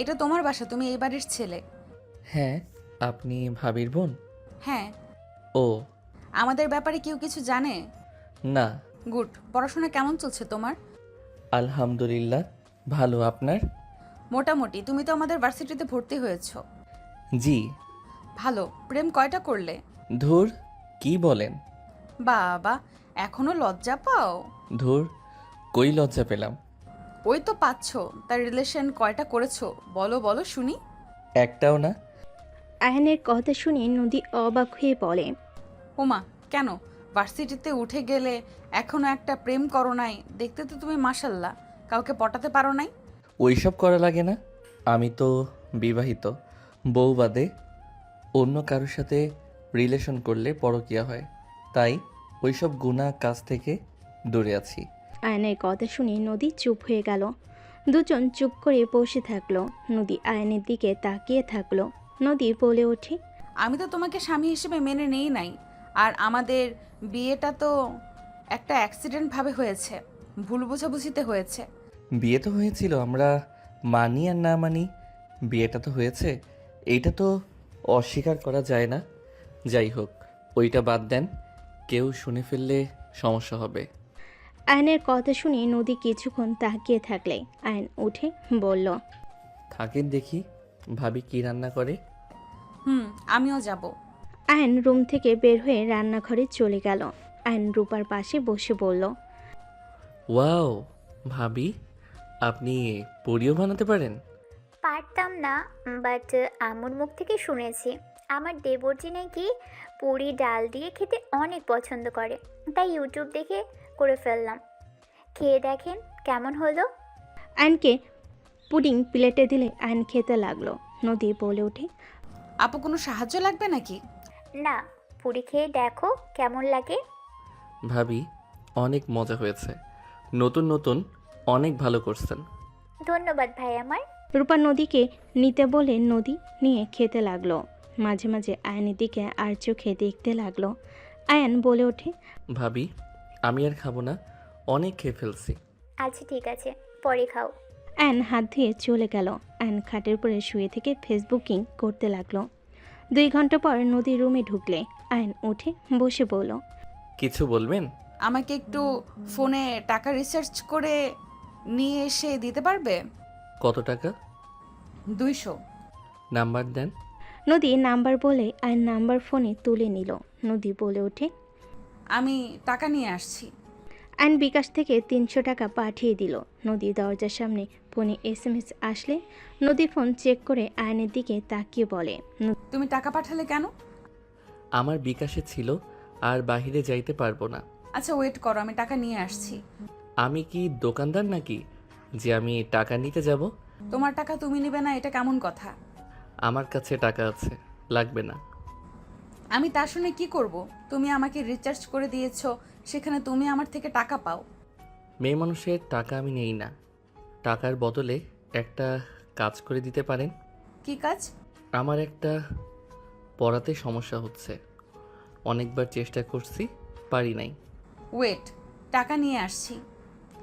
এটা তোমার বাসা, তুমি এই বাড়ির ছেলে। হ্যাঁ, আপনি ভাবির বোন? হ্যাঁ। ও, আমাদের ব্যাপারে কেউ কিছু জানে? না। গুড। পড়াশোনা কেমন চলছে তোমার? আলহামদুলিল্লাহ, ভালো। আপনার? মোটামুটি। তুমি তো আমাদের ভার্সিটিতে ভর্তি হয়েছো। জি। ভালো। প্রেম কয়টা করলে? ধুর, কি বলেন? বাবা, এখনো লজ্জা পাও? ধুর, কই লজ্জা পেলাম? ওই তো পাচ্ছো। তার রিলেশন কয়টা করেছো? বলো বলো শুনি। একটাও না। আয়নের কথা শুনে নদী অবাক হয়ে বলে, ওমা, কেন? ভার্সিটিতে উঠে গেলে এখনো একটা প্রেম করো নাই? দেখতে তো তুমি মাশাল্লাহ, কাউকে পটাতে পারো নাই। ওইসব করা লাগে না। আমি তো বিবাহিত। বউ বাদে অন্য কারোর সাথে রিলেশন করলে পরকীয়া হয়। তাই ওইসব গুনাহ কাজ থেকে দূরে আছি। আয়নের কথা শুনে নদী চুপ হয়ে গেল। দুজন চুপ করে বসে থাকলো। নদী আয়নের দিকে তাকিয়ে থাকলো। নদী বলে ওঠে, আমি তো তোমাকে স্বামী হিসেবে মেনে নেই নাই। আর আমাদের বিয়েটা তো একটা অ্যাক্সিডেন্ট ভাবে হয়েছে, ভুল বোঝাবুঝিতে হয়েছে। বিয়ে তো হয়েছিল, আমরা মানি আর না মানি, বিয়েটা তো হয়েছে। এইটা তো অস্বীকার করা যায় না। যাই হোক, ওইটা বাদ দেন। কেউ শুনে ফেললে সমস্যা হবে। আয়নের কথা শুনে নদী কিছুক্ষণ তাকিয়ে থাকলে আয়ন উঠে বলল, থাকেন দেখি, ভাবি কি রান্না করে। আমিও যাব। আয়ন রুম থেকে বের হয়ে রান্নাঘরে চলে গেল। আয়ন রূপার পাশে বসে বলল, ওয়াও, ভাবি আপনি পুরিও বানাতে পারেন? পারতাম না, বাট আম্মুর মুখ থেকে শুনেছি আমার দেবরজি নাকি পুরি ডাল দিয়ে খেতে অনেক পছন্দ করে, তাই ইউটিউব দেখে করে ফেললাম। খেয়ে দেখেন কেমন হলো। আয়নকে পুডিং প্লেটে দিলে আয়ন খেতে লাগলো। নদী বলে ওঠে, আপু, কোনো সাহায্য লাগবে নাকি? না, পুরি খেয়ে দেখো কেমন লাগে। ভাবি, অনেক মজা হয়েছে। নতুন নতুন অনেক ভালো করছেন। ধন্যবাদ ভাই আমার। রূপা নদীকে নিতে বলে নদী নিয়ে খেতে লাগলো। মাঝে মাঝে আয়নের দিকে আর চোখে দেখতে লাগলো। আয়ন বলে ওঠে, ভাবি, আমি আর খাবো না, অনেক খেয়ে ফেলছি। আচ্ছা ঠিক আছে, পরে খাও। আয়ন হাত ধুয়ে চলে গেল। আয়ন খাটের উপরে শুয়ে থেকে ফেসবুকিং করতে লাগলো। 2 ঘন্টা পর নদীর রুমে ঢুকলে আয়ন উঠে বসে বলল, কিছু বলবেন? আমাকে একটু ফোনে টাকা রিসার্চ করে নিয়ে এসে দিতে পারবে? কত টাকা? 200। নাম্বার দেন। নদী নাম্বার বলে আয়ন নাম্বার ফোনে তুলে নিল। নদী বলে ওঠে, আমি টাকা নিয়ে আসছি। আয়ন বিকাশ থেকে 300 টাকা পাঠিয়ে দিল। নদী দরজার সামনে ফোনে SMS আসলে নদী ফোন চেক করে আয়নের দিকে তাকিয়ে বলে, তুমি টাকা পাঠালে কেন? আমার বিকাশে ছিল, আর বাহিরে যাইতে পারবো না। আচ্ছা ওয়েট করো, আমি টাকা নিয়ে আসছি। আমি কি দোকানদার নাকি যে আমি টাকা নিতে যাব? তোমার টাকা তুমি নিবে না, এটা কেমন কথা? আমার কাছে টাকা আছে, লাগবে না। আমি তা শুনে কি করব? তুমি আমাকে রিচার্জ করে দিয়েছো, সেখানে তুমি আমার থেকে টাকা পাও। মেয়ে মানুষের টাকা আমি নেই না। টাকার বদলে একটা কাজ করে দিতে পারেন? কি কাজ? আমার একটা পড়াতে সমস্যা হচ্ছে, অনেকবার চেষ্টা করছি, পারি নাই। ওয়েট, টাকা নিয়ে আসছি,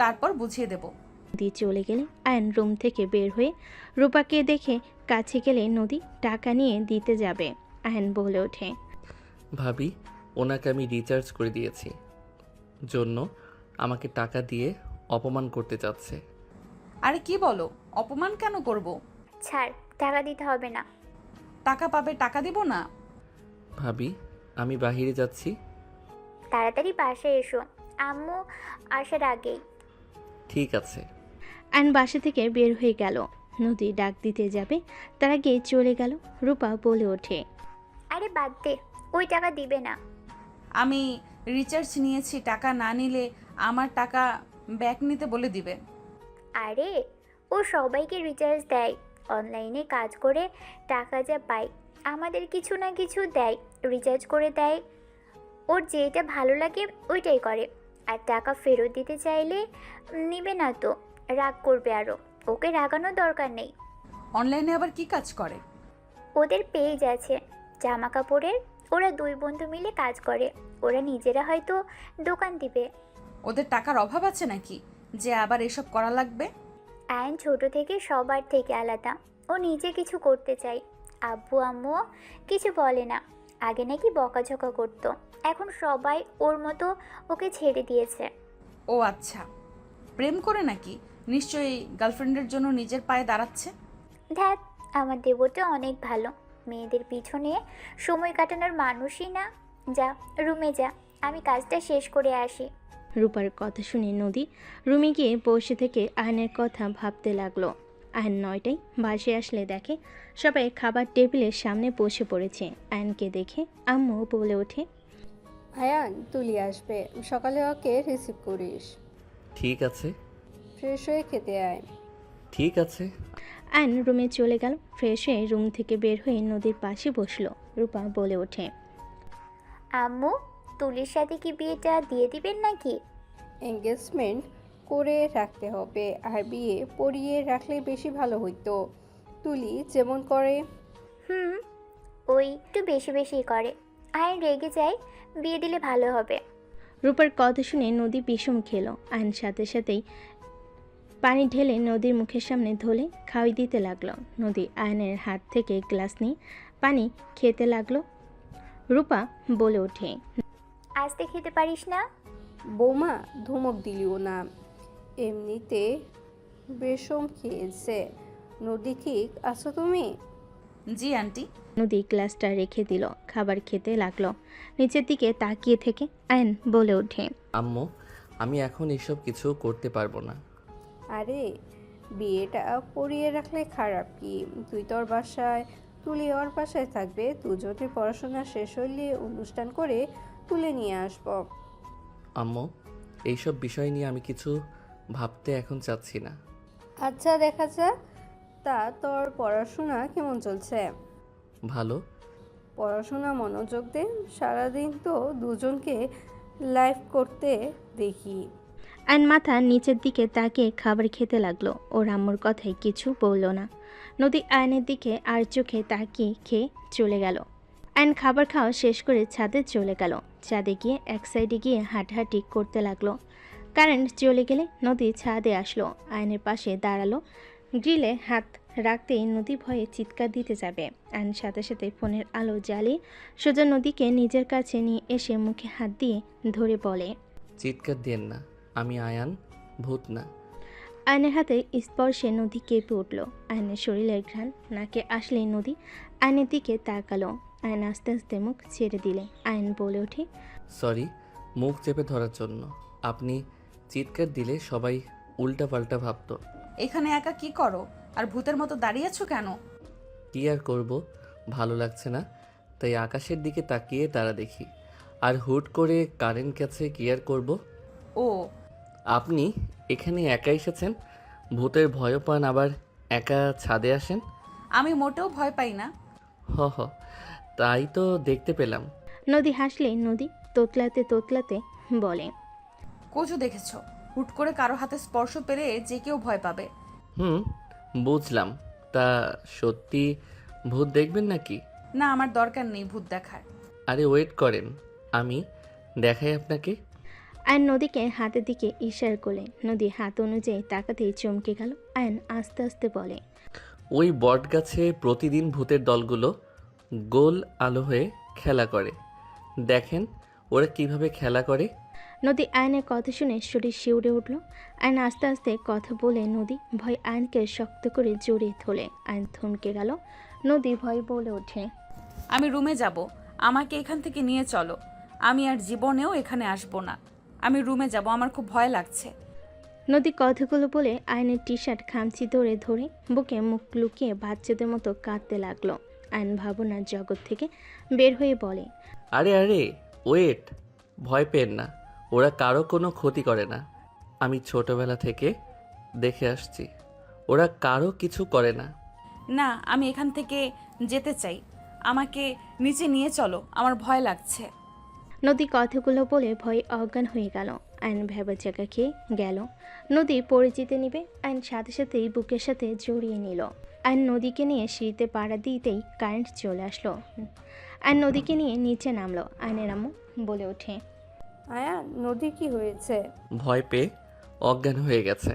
তারপর বুঝিয়ে দেব। নদী চলে গেলে আয়ন রুম থেকে বের হয়ে রূপাকে দেখে কাছে গেলে নদী টাকা নিয়ে দিতে যাবে। আয়ন বলে ওঠে, ভাবি, ওনাকে আমি রিচার্জ করে দিয়েছি জন্য আমাকে টাকা দিয়ে অপমান করতে চাচ্ছে। আরে কি বলো? অপমান কেন করব? ছাড়, টাকা দিতে হবে না। টাকা পাবে, টাকা দিব না? ভাবি, আমি বাহিরে যাচ্ছি। তাড়াতাড়ি বাসায় এসো, আম্মু আসার আগেই। ঠিক আছে। আয়ন বাসা থেকে বের হয়ে গেল। নদী ডাক দিতে যাবে, তার আগে চলে গেল। রূপা বলে ওঠে, আরে বাদ দে, ওই টাকা দিবে না। আমি রিচার্জ নিয়েছি, টাকা না নিলে আমার টাকা ব্যাক নিতে বলে দিবে। আরে ও সবাইকে রিচার্জ দেয়, অনলাইনে কাজ করে টাকা যা পায় আমাদের কিছু না কিছু দেয়, রিচার্জ করে দেয়। ওর যেটা ভালো লাগে ওইটাই করে। আর টাকা ফেরত দিতে চাইলে নিবে না তো, রাগ করবে আরও। ওকে রাগানোর দরকার নেই। অনলাইনে আবার কি কাজ করে? ওদের পেজ আছে জামা কাপড়ের, ওরা 2 বন্ধু মিলে কাজ করে। ওরা নিজেরা হয়তো দোকান দিবে। ওদের টাকার অভাব আছে নাকি যে আবার এসব করা লাগবে? আয়ন ছোট থেকে সবার থেকে আলাদা, ও ও নিজে কিছু করতে চায়। আব্বু আম্মুও কিছু বলে না। আগে নাকি বকাঝকা করতো, এখন সবাই ওর মতো ওকে ছেড়ে দিয়েছে। ও আচ্ছা, প্রেম করে নাকি? নিশ্চয়ই গার্লফ্রেন্ডের জন্য নিজের পায়ে দাঁড়াচ্ছে। ধ্যাত, আমার দেবতা অনেক ভালো, মেয়েদের পিছনে সময় কাটানোর মানুষই না। যা, রুমে যা, আমি কাজটা শেষ করে আসি। রূপার কথা শুনে নদী রুমে গিয়ে বসে থেকে আয়নের কথা ভাবতে লাগলো। আয়ন 9টায় বাসে আসলে দেখে সবাই খাবার টেবিলের সামনে বসে পড়েছে। আয়নকে দেখে আম্মু বলে ওঠে, আয়ান, তুলি আসবে, সকালে ওকে রিসিভ করিস। ঠিক আছে। ফ্রেশ হয়ে খেতে আয়। ঠিক আছে। আয়ন রুমে চলে গেল। ফ্রেশ হয়ে রুম থেকে বের হয়ে নদীর পাশে বসলো। রূপা বলে ওঠে, আম্মু, তুলির সাথে কি বিয়েটা দিয়ে দিবেন নাকি? এঙ্গেজমেন্ট করে রাখতে হবে, আর বিয়ে পড়িয়ে রাখলে বেশি ভালো হইতো। তুলি যেমন করে। হুম, ওই একটু বেশি বেশি করে। আয়ন রেগে যায়, বিয়ে দিলে ভালো হবে। রূপার কথা শুনে নদী বিষম খেলো। আয়ন সাথে সাথেই পানি ঢেলে নদীর মুখের সামনে ধরে খাওয়াই দিতে লাগলো। নদী আয়নের হাত থেকে গ্লাস নিয়ে পানি খেতে লাগলো। রূপা বলে ওঠে, আস্তে খেতে পারিস না? বৌমা, ধমক দিলিও না, এমনিতে বেশম খেয়েছে। নদী, ঠিক আছো তুমি? জি আন্টি। নদী গ্লাসটা রেখে দিল, খাবার খেতে লাগলো। নিচের দিকে তাকিয়ে থেকে আয়ন বলে ওঠে, আম্মু, আমি এখন এসব কিছু করতে পারবো না। আরে, বিয়েটা পড়িয়ে রাখলে খারাপ কি? তুই তোর বাসায়, তুলি ওর বাসায় থাকবে। দুজনের পড়াশোনা শেষ হইলে অনুষ্ঠান করে তুলে নিয়ে আসবো। আম্মু, এইসব বিষয় নিয়ে আমি কিছু ভাবতে এখন চাচ্ছি না। আচ্ছা, দেখা যাক। তা তোর পড়াশোনা কেমন চলছে? ভালো। পড়াশোনা মনোযোগ দে, সারাদিন তো দুজনকে লাইভ করতে দেখি। আয়ন মাথা নিচের দিকে তাকিয়ে খাবার খেতে লাগলো। ওর আম্মুর কথায় কিছু বলল না। নদী আয়নের দিকে আর চোখে তাকিয়ে খেয়ে চলে গেল। আয়ন খাবার খাওয়া শেষ করে ছাদে চলে গেল। ছাদে গিয়ে এক সাইডে গিয়ে হাঁটাহাঁটি করতে লাগলো। কারেন্ট চলে গেলে নদী ছাদে আসলো। আয়নের পাশে দাঁড়ালো। গ্রিলে হাত রাখতেই নদী ভয়ে চিৎকার দিতে যাবে। আয়ন সাথে সাথে ফোনের আলো জ্বালিয়ে সোজা নদীকে নিজের কাছে নিয়ে এসে মুখে হাত দিয়ে ধরে বলে, চিৎকার দিয়েন না, আমি আয়ান, ভূত না। আয়নের হাতে স্পর্শে নদী কেঁপে উঠল। আয়নের শরীরের ঘ্রাণ নাকে আসলেই নদী আয়নের দিকে তাকালো। আয়ন আস্তে আস্তে মুখ ছেড়ে দিলে। আয়ন বলে ওঠে, সরি, মুখ চেপে ধরার জন্য। আপনি চিৎকার দিলে সবাই উল্টাপাল্টা ভাবতো। এখানে একা কি করো আর ভূতের মতো দাঁড়িয়ে আছো কেন? কি আর করব, ভালো লাগছে না, তাই আকাশের দিকে তাকিয়ে তারা দেখি। আর হুট করে কারেন্ট গেছে, কি আর করব। ও, আপনি এখানে একা এসেছেন, ভূতের ভয়ও পান, আবার একা ছাদে আসেন। আমি মোটেও ভয় পাই না। হ হ, তাই তো দেখতে পেলাম। নদী হাসলে নদী তোতলাতে তোতলাতে বলে, কোচও দেখেছো, হুট করে কারো হাতে স্পর্শ পেলে যে কেউ ভয় পাবে। হুম, বুঝলাম। তা সত্যি ভূত দেখবেন নাকি? না, আমার দরকার নেই ভূত দেখার। আরে ওয়েট করেন, আমি দেখাই আপনাকে। আয়ন নদীকে হাতের দিকে ইশারা করলে। নদী হাত অনুযায়ী তাকাতেই চমকে গেল। আয়ন আস্তে আস্তে বলে, ওই বট গাছে প্রতিদিন ভূতের দলগুলো গোল আলো হয়ে খেলা করে। দেখেন ওরা কিভাবে খেলা করে। নদী আয়নের কথা শুনে শরীর শিউরে উঠল। আয়ন আস্তে আস্তে কথা বলে নদী ভয় আয়নকে শক্ত করে জড়িয়ে ধরে। আয়ন থমকে গেল। নদী ভয় বলে ওঠে, আমি রুমে যাব, আমাকে এখান থেকে নিয়ে চলো। আমি আর জীবনেও এখানে আসবো না। আমি রুমে যাব, আমার খুব ভয় লাগছে। নদী কথাগুলো বলে আয়নের টি শার্ট খামচি ধরে ধরে বুকে মুখ লুকিয়ে বাচ্চাদের মতো কাঁদতে লাগলো। আয়ন ভাবনার জগৎ থেকে বের হয়ে বলে, আরে আরে ওয়েট, ভয় পেন না, ওরা কারো কোনো ক্ষতি করে না। আমি ছোটবেলা থেকে দেখে আসছি, ওরা কারো কিছু করে না। না, আমি এখান থেকে যেতে চাই। আমাকে নিচে নিয়ে চলো, আমার ভয় লাগছে। নদী কথাগুলো বলে ভয়ে অজ্ঞান হয়ে গেল। আইন ভেবার জায়গা খেয়ে গেল। নদী পরিচিতি নিবে, আইন সাথে সাথেই বুকের সাথে জড়িয়ে নিল। আইন নদীকে নিয়ে সিঁড়িতে পাড়া দিতেই কারেন্ট চলে আসলো। আইন নদীকে নিয়ে নিচে নামলো। আইনের আম্মু বলে ওঠে, আয়ান, নদী কি হয়েছে? ভয় পেয়ে অজ্ঞান হয়ে গেছে।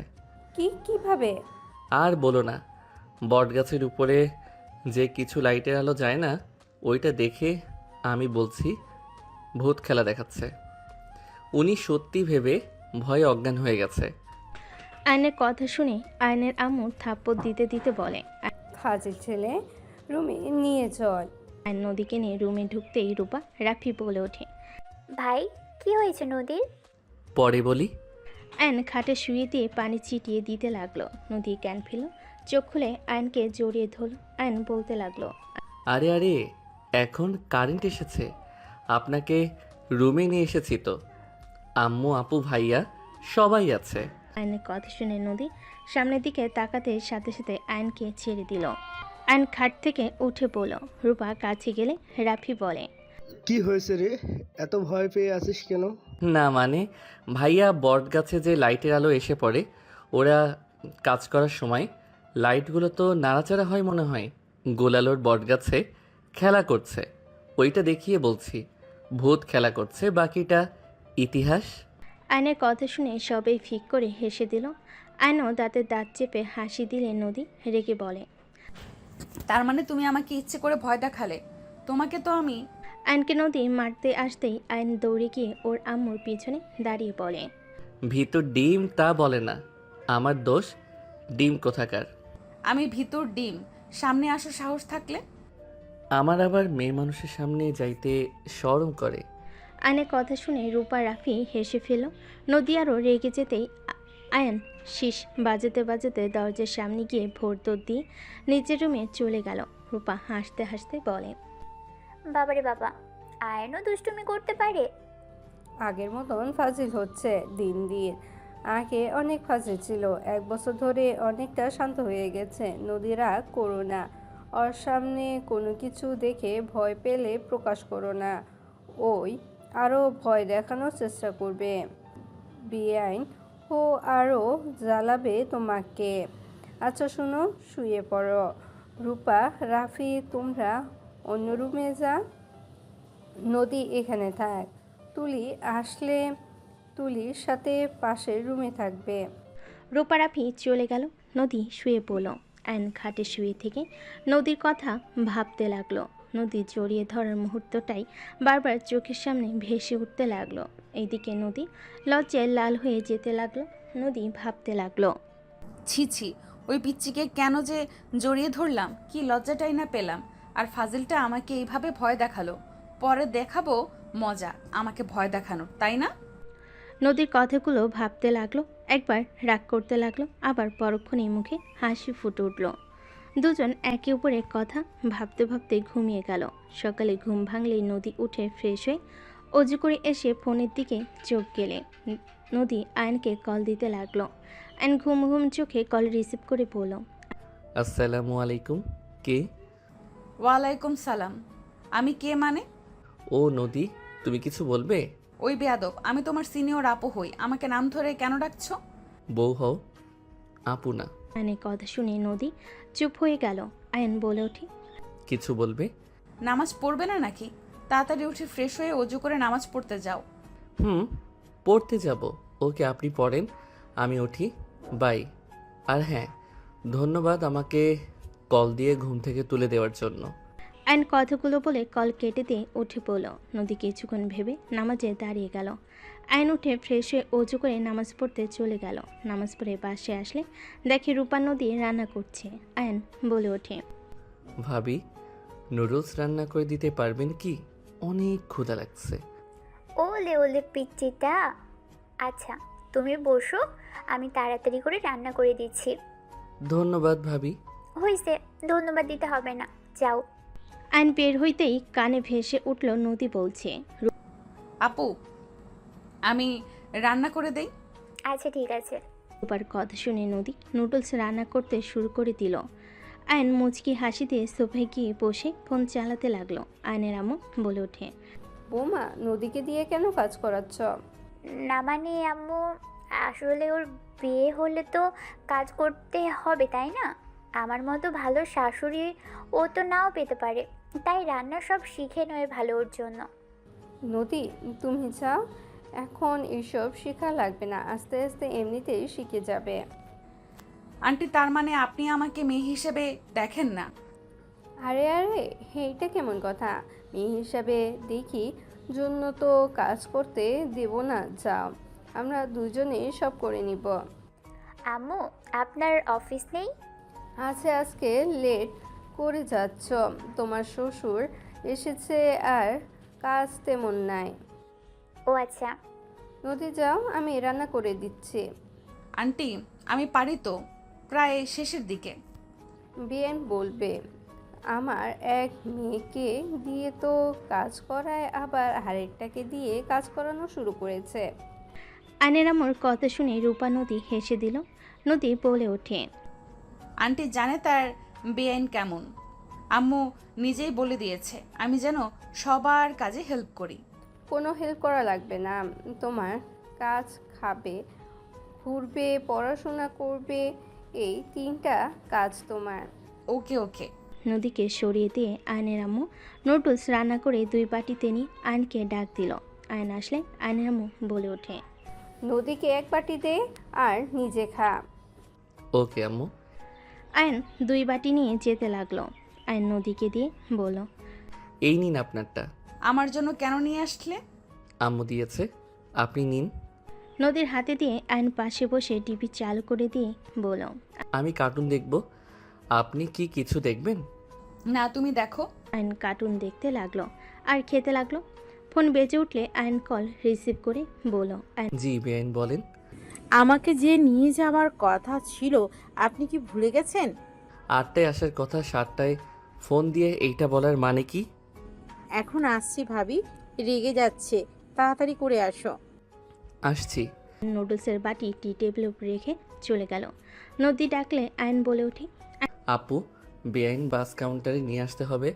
কিভাবে? আর বলো না, বটগাছের উপরে যে কিছু লাইটের আলো যায় না, ওইটা দেখে আমি বলছি ভূত খেলা দেখাচ্ছে। উনি সত্যি ভেবে ভয়ে অজ্ঞান হয়ে গেছে। আয়নের কথা শুনে আয়নের আম্মু থাপ্পড় দিতে দিতে বলে। ফাজিল ছেলে, রুমে নিয়ে চল। আয়ন নদীকে নিয়ে রুমে ঢুকতেই রূপা রাফি বলে ওঠে। ভাই কি হয়েছে নদীর? পরে বলি। আয়ন খাটে শুয়ে দিয়ে পানি ছিটিয়ে দিতে লাগলো। নদী জ্ঞান ফেল, চোখ খুলে আয়নকে জড়িয়ে ধরল। আয়ন বলতে লাগলো। আরে আরে, এখন কারেন্ট এসেছে, আপনাকে রুমে নিয়ে এসেছি তো। আম্মু, আপু, ভাইয়া সবাই আছে। আয়নের কথা শুনে নদী সামনের দিকে তাকাতে সাথে সাথে আয়নকে ছেড়ে দিল। আয়ন খাট থেকে উঠে পড়ল। রূপা কাছে গেলে রাফি বলে। কি হয়েছে রে, এত ভয় পেয়ে আছিস কেন? না মানে, ভাইয়া বটগাছে যে লাইটের আলো এসে পড়ে, ওরা কাজ করার সময় লাইটগুলো তো নাড়াচাড়া হয় মনে হয়। গোলালোর বটগাছে খেলা করছে, ওইটা দেখিয়ে বলছি ভূত খেলা করছে, বাকিটা ইতিহাস। আয়নের কথা শুনে সবাই ফিক করে হেসে দিল। আয়নও দাঁতে দাঁত চেপে হাসি দিলে নদী রেগে বলে। তার মানে তুমি আমাকে ইচ্ছে করে ভয় দেখালে? তোমাকে তো আমি... আয়নকে নদী মারতে আসতেই আয়ন দৌড়ে গিয়ে ওর আম্মুর পিছনে দাঁড়িয়ে পড়ে। ভিতর ডিম তা বলে না, আমার দোষ। ডিম কোথাকার? আমি ভিতর ডিম, সামনে আসো সাহস থাকলে। আমার আবার মেয়ে মানুষের সামনে যাইতে শরম করে। আয়নের কথা শুনে রূপা রাফি হেসে ফেল। নদী আরও রেগে যেতেই আয়ন শীষ বাজাতে বাজাতে দরজার সামনে গিয়ে ভোর দৌড় দিয়ে নিজের রুমে চলে গেল। রূপা হাসতে হাসতে বলে। বাবারে বাবা, আয়নও দুষ্টুমি করতে পারে। আগের মতন ফাজিল হচ্ছে দিন দিন। আগে অনেক ফাজিল ছিল, 1 বছর ধরে অনেকটা শান্ত হয়ে গেছে। নদীরা করো না, ওর সামনে কোনো কিছু দেখে ভয় পেলে প্রকাশ করো না, ওই আরও ভয় দেখানোর চেষ্টা করবে। বেআইন ও আরও জ্বালাবে তোমাকে। আচ্ছা শোনো, শুয়ে পড়ো। রূপা, রাফি তোমরা অন্য রুমে যা, নদী এখানে থাক। তুলি আসলে তুলির সাথে পাশের রুমে থাকবে। রূপা রাফি চলে গেল। নদী শুয়ে পড়ল। আয়ন খাটে শুয়ে থেকে নদীর কথা ভাবতে লাগলো। নদী জড়িয়ে ধরার মুহূর্তটাই বারবার চোখের সামনে ভেসে উঠতে লাগলো। এইদিকে নদী লজ্জায় লাল হয়ে যেতে লাগলো। নদী ভাবতে লাগলো। ছি ছি, ওই পিচ্চিকে কেন যে জড়িয়ে ধরলাম, কি লজ্জাটাই না পেলাম। আর ফাজিলটা আমাকে এইভাবে ভয় দেখালো, পরে দেখাবো মজা আমাকে ভয় দেখানোর, তাই না? নদীর কথাগুলো ভাবতে লাগলো। একবার রাগ করতে লাগলো, আবার পরক্ষণেই মুখে হাসি ফুটে উঠল। দুজন একে অপরের কথা ভাবতে ভাবতে ঘুমিয়ে গেল। সকালে ঘুম ভাঙলেই নদী উঠে ফ্রেশ হয়ে অজু করে এসে ফোনের দিকে চোখ গেলে নদী আয়নকে কল দিতে লাগলো। আয়ন ঘুম ঘুম চোখে কল রিসিভ করে বলল। আসসালামু আলাইকুম। কে? ওয়ালাইকুম সালাম। আমি কে মানে? ও নদী, তুমি কিছু বলবে? ওই বেয়াদব, আমি তোমার সিনিয়র আপু হই, আমাকে নাম ধরে কেন ডাকছো? বউ হও, আপু না। আয়নের কথা শুনে নদী চুপ হয়ে গেল। আয়ন বলে ওঠে। কিছু বলবে? নামাজ পড়বে না নাকি? তাড়াতাড়ি উঠে ফ্রেশ হয়ে অজু করে নামাজ পড়তে যাও। পড়তে যাব। ওকে, আপনি পড়েন, আমি উঠি। বাই। আর হ্যাঁ, ধন্যবাদ আমাকে কল দিয়ে ঘুম থেকে তুলে দেওয়ার জন্য। আয়ন কথাগুলো বলে কল কেটে দিয়ে উঠে পড়ল। নদী কিছুক্ষণ ভেবে নামাজে দাঁড়িয়ে গেল। আয়ন উঠে ফ্রেশ হয়ে অজু করে নামাজ পড়তে চলে গেল। নামাজ পড়ে বাসে আসলে দেখে রূপা নদী রান্না করছে। আয়ন বলে ওঠে। ভাবি, নুডলস রান্না করে দিতে পারবেন কি? অনেক ক্ষুধা লাগছে। ওলে ওলে পিচ্চিটা। আচ্ছা তুমি বসো, আমি তাড়াতাড়ি করে রান্না করে দিচ্ছি। ধন্যবাদ ভাবি। হয়েছে, ধন্যবাদ দিতে হবে না, যাও। আয়ন বের হইতেই কানে ভেসে উঠল নদী বলছে। আপু, আমি রান্না করে দেই। আচ্ছা ঠিক আছে। রূপার কথা শুনে নদী নুডলস রান্না করতে শুরু করে দিল। আয়ন মুচকি হাসি দিয়ে সোফায় গিয়ে বসে ফোন চালাতে লাগলো। আয়নের আম্মু বলে ওঠে। বৌমা, নদীকে দিয়ে কেন কাজ করাচ্ছ? না মানে আম্মু, আসলে ওর বিয়ে হলে তো কাজ করতে হবে তাই না? আমার মতো ভালো শাশুড়ি ও তো নাও পেতে পারে, তাই রান্না সব শিখে নয় ভালো ওর জন্য। নদী, তুমি চাও? এখন এসব শেখা লাগবে না, আস্তে আস্তে এমনিতেই শিখে যাবে। আন্টি তার মানে আপনি আমাকে মেয়ে হিসেবে দেখেন না? আরে আরে, এইটা কেমন কথা? মেয়ে হিসাবে দেখি জন্য তো কাজ করতে দেব না, যাও, আমরা দুজনে সব করে নিব। আম্মু, আপনার অফিস নেই? আছে, আজকে লেট করে যাচ্ছ, তোমার শ্বশুর এসেছে আর কাজ তেমন নাই। ও আচ্ছা। নদী যাও, আমি রান্না করে দিচ্ছি। আন্টি আমি পারি তো, প্রায় শেষের দিকে। বিয়েন বলবে আমার এক মেয়েকে দিয়ে তো কাজ করায়, আবার আরেকটাকে দিয়ে কাজ করানো শুরু করেছে। আয়নের আম্মুর কথা শুনে রূপা নদী হেসে দিল। নদী বলে ওঠে, আন্টি জানে তার বেআইন কেমন। আম্মু নিজেই বলে দিয়েছে আমি যেন সবার কাজে হেল্প করি। কোনো হেল্প করা লাগবে না, তোমার কাজ, খাবে, ঘুরবে, পড়াশোনা করবে, এই তিনটা কাজ তোমার। ওকে ওকে। নদীকে সরিয়ে দিয়ে আয়নের আম্মু নুডলস রান্না করে 2 বাটিতে নিয়ে আয়নকে ডাক দিল। আয়ন আসলে আয়নের আম্মু বলে ওঠে, নদীকে এক বাটি দে আর নিজে খা। ওকে আম্মু। আয়ন 2 বাটি নিয়ে যেতে লাগলো। আয়ন নদীকে দিয়ে বলল, এই নিন আপনারটা। আমার জন্য কেন নিয়ে আসলে? আম্মু দিয়েছে, আপনি নিন। নদীর হাতে দিয়ে আয়ন পাশে বসে টিভি চালু করে দিয়ে বলল, আমি কার্টুন দেখব, আপনি কি কিছু দেখবেন? না তুমি দেখো। আয়ন কার্টুন দেখতে লাগলো আর খেতে লাগলো। ফোন বেজে উঠলে আয়ন কল রিসিভ করে বলল, জি বেআইন বলেন। আমাকে যে নিয়ে যাওয়ার কথা ছিল আপনি কি ভুলে গেছেন? 8টায় আসার কথা, 7টায় ফোন দিয়ে এইটা বলার মানে কি? এখন আসছি ভাবি, রেগে যাচ্ছে, তাড়াতাড়ি করে আসো। আসছি। নুডলসের বাটি টি টেবিলের উপর রেখে চলে গেল। নদী ডাকলে আয়ন বলে ওঠে, আপু, বেআইন বাস কাউন্টারে নিয়ে আসতে হবে,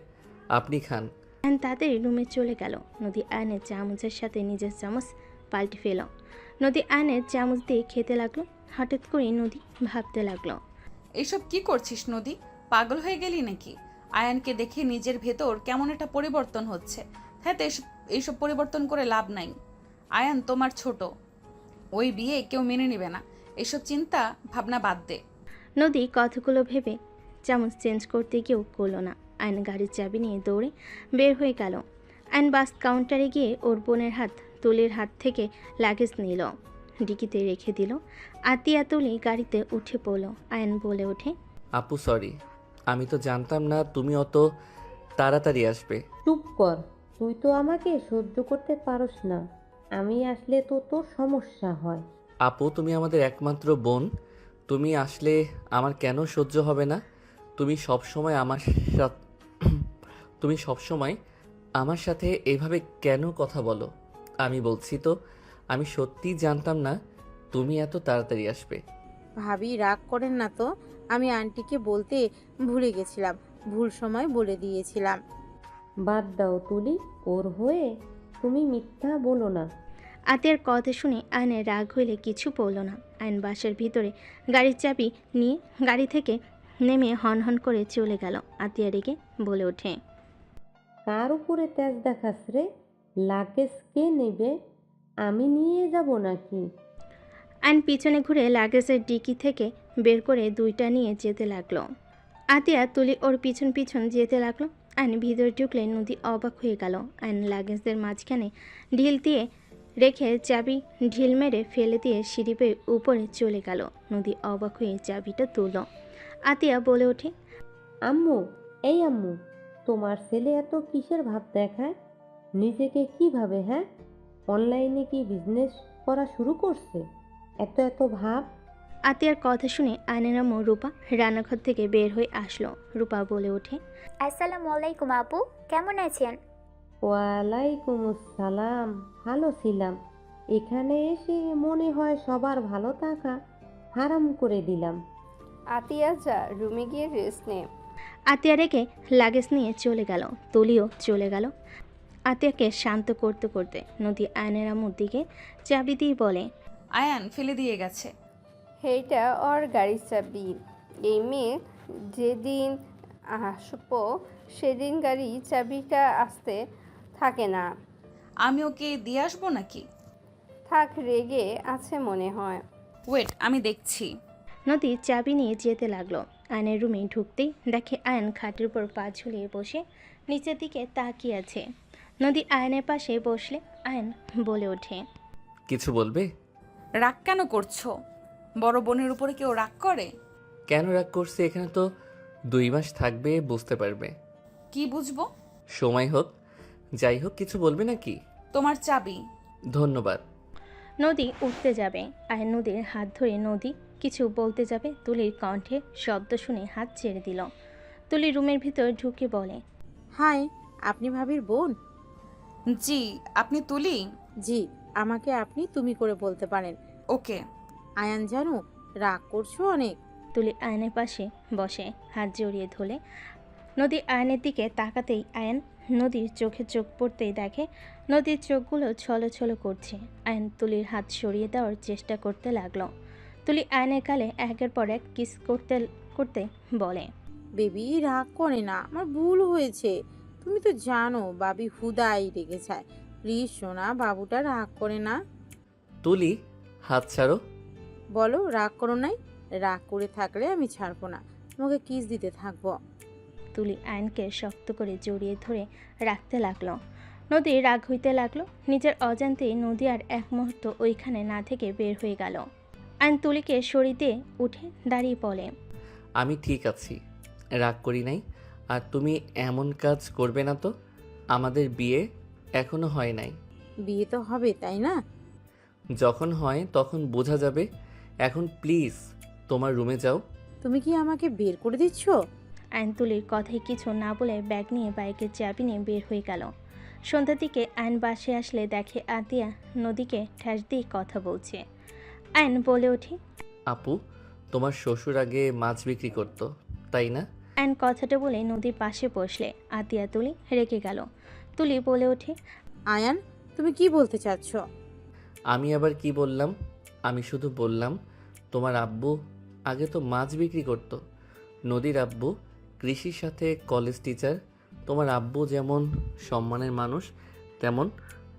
আপনি খান। আয়ন তাড়াতাড়ি রুমে চলে গেল। নদী আয়নের চামচের সাথে নিজের চামচ পাল্টে ফেল। নদী আয়নের চামচ দিয়ে খেতে লাগলো। হঠাৎ করে নদী ভাবতে লাগলো, এইসব কি করছিস নদী? পাগল হয়ে গেলি নাকি? আয়ানকে দেখে নিজের ভেতর কেমন একটা পরিবর্তন হচ্ছে। হ্যাঁ তো এইসব পরিবর্তন করে লাভ নাই। আয়ান তোমার ছোট, ওই বিয়ে কেউ মেনে নেবে না। এসব চিন্তা ভাবনা বাদ দে। নদী কথাগুলো ভেবে চামচ চেঞ্জ করতে গিয়েও করলো না। আয়ন গাড়ির চাবি নিয়ে দৌড়ে বের হয়ে গেল। আয়ন বাস কাউন্টারে গিয়ে ওর বোনের তুলির হাত থেকে লাগেজ নিল, ডিকিতে রেখে দিল। আতিয়া তুলি গাড়িতে উঠে পড়ল। আয়ন বলে ওঠে, আপু সরি, আমি তো জানতাম না তুমি অত তাড়াতাড়ি আসবে। চুপ কর, তুই তো আমাকে সহ্য করতে পারস না, আমি আসলে তো তোর সমস্যা হয়। আপু তুমি আমাদের একমাত্র বোন, তুমি আসলে আমার কেন সহ্য হবে না? তুমি সবসময় তুমি সবসময় আমার সাথে এভাবে কেন কথা বলো? আমি বলছি তো, আমি সত্যিই জানতাম না তুমি এত তাড়াতাড়ি আসবে। ভাবি রাগ করেন না তো, আমি আন্টিকে বলতে ভুলে গেছিলাম, ভুল সময় বলে দিয়েছিলাম। বাদ দাও তুলি, ওর হয়ে তুমি মিথ্যা বলো না। আতিয়ার কথা শুনে আয়নের রাগ হইলে কিছু বলল না। আয়ন বাসার ভিতরে গাড়ির চাবি নিয়ে গাড়ি থেকে নেমে হন হন করে চলে গেল। আতিয়া রেগে বলে ওঠে, কার উপরে তেজ দেখাস রে? লাগেজ কে নেবে? আমি নিয়ে যাব নাকি? আয়ন পিছনে ঘুরে লাগেজের ডিকি থেকে বের করে 2টা নিয়ে যেতে লাগলো। আতিয়া তুলি ওর পিছন পিছন যেতে লাগলো। আয়ন ভিতরে ঢুকলে নদী অবাক হয়ে গেল। আয়ন লাগেজদের মাঝখানে ঢিল দিয়ে রেখে চাবি ঢিল মেরে ফেলে দিয়ে সিঁড়ি বেয়ে উপরে চলে গেল। নদী অবাক হয়ে চাবিটা তুলল। আতিয়া বলে ওঠে, আম্মু, এই আম্মু, তোমার ছেলে এত কিসের ভাব দেখায়? নিজেকে কি ভাবে? হ্যাঁ, অনলাইনে কি বিজনেস করা শুরু করছে? এত এত ভাব। আতিয়ার কথা শুনে আয়নের আম্মু রূপা রান্নাঘর থেকে বের হয়ে আসলো। রূপা বলে ওঠে, আসসালামু আলাইকুম আপু, কেমন আছেন? ওয়ালাইকুম আসসালাম, ভালো ছিলাম। এখানে এসে মনে হয় সবার ভালো থাকা হারাম করে দিলাম। আতিয়া যা, রুমে গিয়ে রেস্ট নে। আতিয়া রেখে লাগেজ নিয়ে চলে গেল। তুলিও চলে গেল। আতিয়াকে শান্ত করতে করতে নদী আয়নের আম্মুর দিকে চাবি দিয়ে বলে, আয়ান ফেলে দিয়ে গেছে। এইটা ওর গাড়ির চাবি। এই মেয়ে যেদিন আসবো সেদিন গাড়ি চাবিটা আসতে থাকে না। আমি ওকে দিয়ে আসবো নাকি? থাক, রেগে আছে মনে হয়। ওয়েট আমি দেখছি। নদী চাবি নিয়ে যেতে লাগলো। আয়নের রুমে ঢুকতেই দেখে আয়ন খাটের উপর পা ঝুলিয়ে বসে নিচের দিকে তাকিয়ে আছে। নদী আয়নের পাশে বসলে আয়ন বলে ওঠে, কিছু বলবে? রাগ কেন করছো? বড় বোনের উপরে কেউ রাগ করে? কেন রাগ করছে? এখানে তো 2 মাস থাকবে, বুঝতে পারবে। কি বুঝবো? সময় হোক। যাই হোক, কিছু বলবে নাকি? তোমার চাবি। ধন্যবাদ। নদী উঠতে যাবে। আয়ন নদীর হাত ধরে নদী কিছু বলতে যাবে, তুলির কণ্ঠে শব্দ শুনে হাত ছেড়ে দিল। তুলি রুমের ভিতর ঢুকে বলে, হাই, আপনি ভাবির বোন? জি। আপনি তুলি? জি, আমাকে আপনি তুমি করে বলতে পারেন। ওকে। আয়ান জানো, রাগ করছো অনেক। তুলি আয়নের পাশে বসে হাত জড়িয়ে ধরে। নদী আয়নের দিকে তাকাতেই আয়ন নদীর চোখে চোখ পড়তেই দেখে নদীর চোখগুলো ছলছল করছে। আয়ন তুলির হাত সরিয়ে দেওয়ার চেষ্টা করতে লাগলো। তুলি আয়নের গালে একের পর এক কিস করতে করতে বলে, বেবি রাগ করে না, আমার ভুল হয়েছে। তুমি তো জানো বাবি হুদাই রেগে যায়। প্লিজ সোনা, বাবুটা রাগ করে না। তুলি, হাত ছাড়ো। বলো রাগ করো নাই। রাগ করে থাকলে আমি ছাড়বো না, তোমাকে কিস দিতে থাকবো। তুলি আয়নকে শক্ত করে জড়িয়ে ধরে রাখতে লাগলো। নদী রাগ হইতে লাগলো। নিজের অজান্তেই নদী আর এক মুহূর্ত ওইখানে না থেকে বের হয়ে গেল। আয়ন তুলিকে সরিয়ে দিয়ে উঠে দাঁড়িয়ে বলে, আমি ঠিক আছি, রাগ করি নাই। আর তুমি এমন কাজ করবে না তো। আমাদের বিয়ে এখনো হয় নাই। বিয়ে তো হবে, তাই না? যখন হয় তখন বোঝা যাবে। এখন প্লিজ তোমার রুমে যাও। তুমি কি আমাকে বের করে দিচ্ছ? আয়ন তুলির কথায় কিছু না বলে ব্যাগ নিয়ে বাইকের চাবি নিয়ে বের হয়ে গেল। সন্ধ্যার দিকে আয়ন বাসে আসলে দেখে আতিয়া নদীকে ঠ্যাস দিয়ে কথা বলছে। আয়ন বলে ওঠে, আপু, তোমার শ্বশুর আগে মাছ বিক্রি করতো, তাই না? আয়ন কথাটা বলে নদীর পাশে বসলে আতিয়া তুলি রেগে গেল। তুলি বলে ওঠে, আয়ান, তুমি কি বলতে চাচ্ছ? আমি আবার কি বললাম? আমি শুধু বললাম তোমার আব্বু আগে তো মাছ বিক্রি করতো। নদীর আব্বু কৃষির সাথে কলেজ টিচার। তোমার আব্বু যেমন সম্মানের মানুষ, তেমন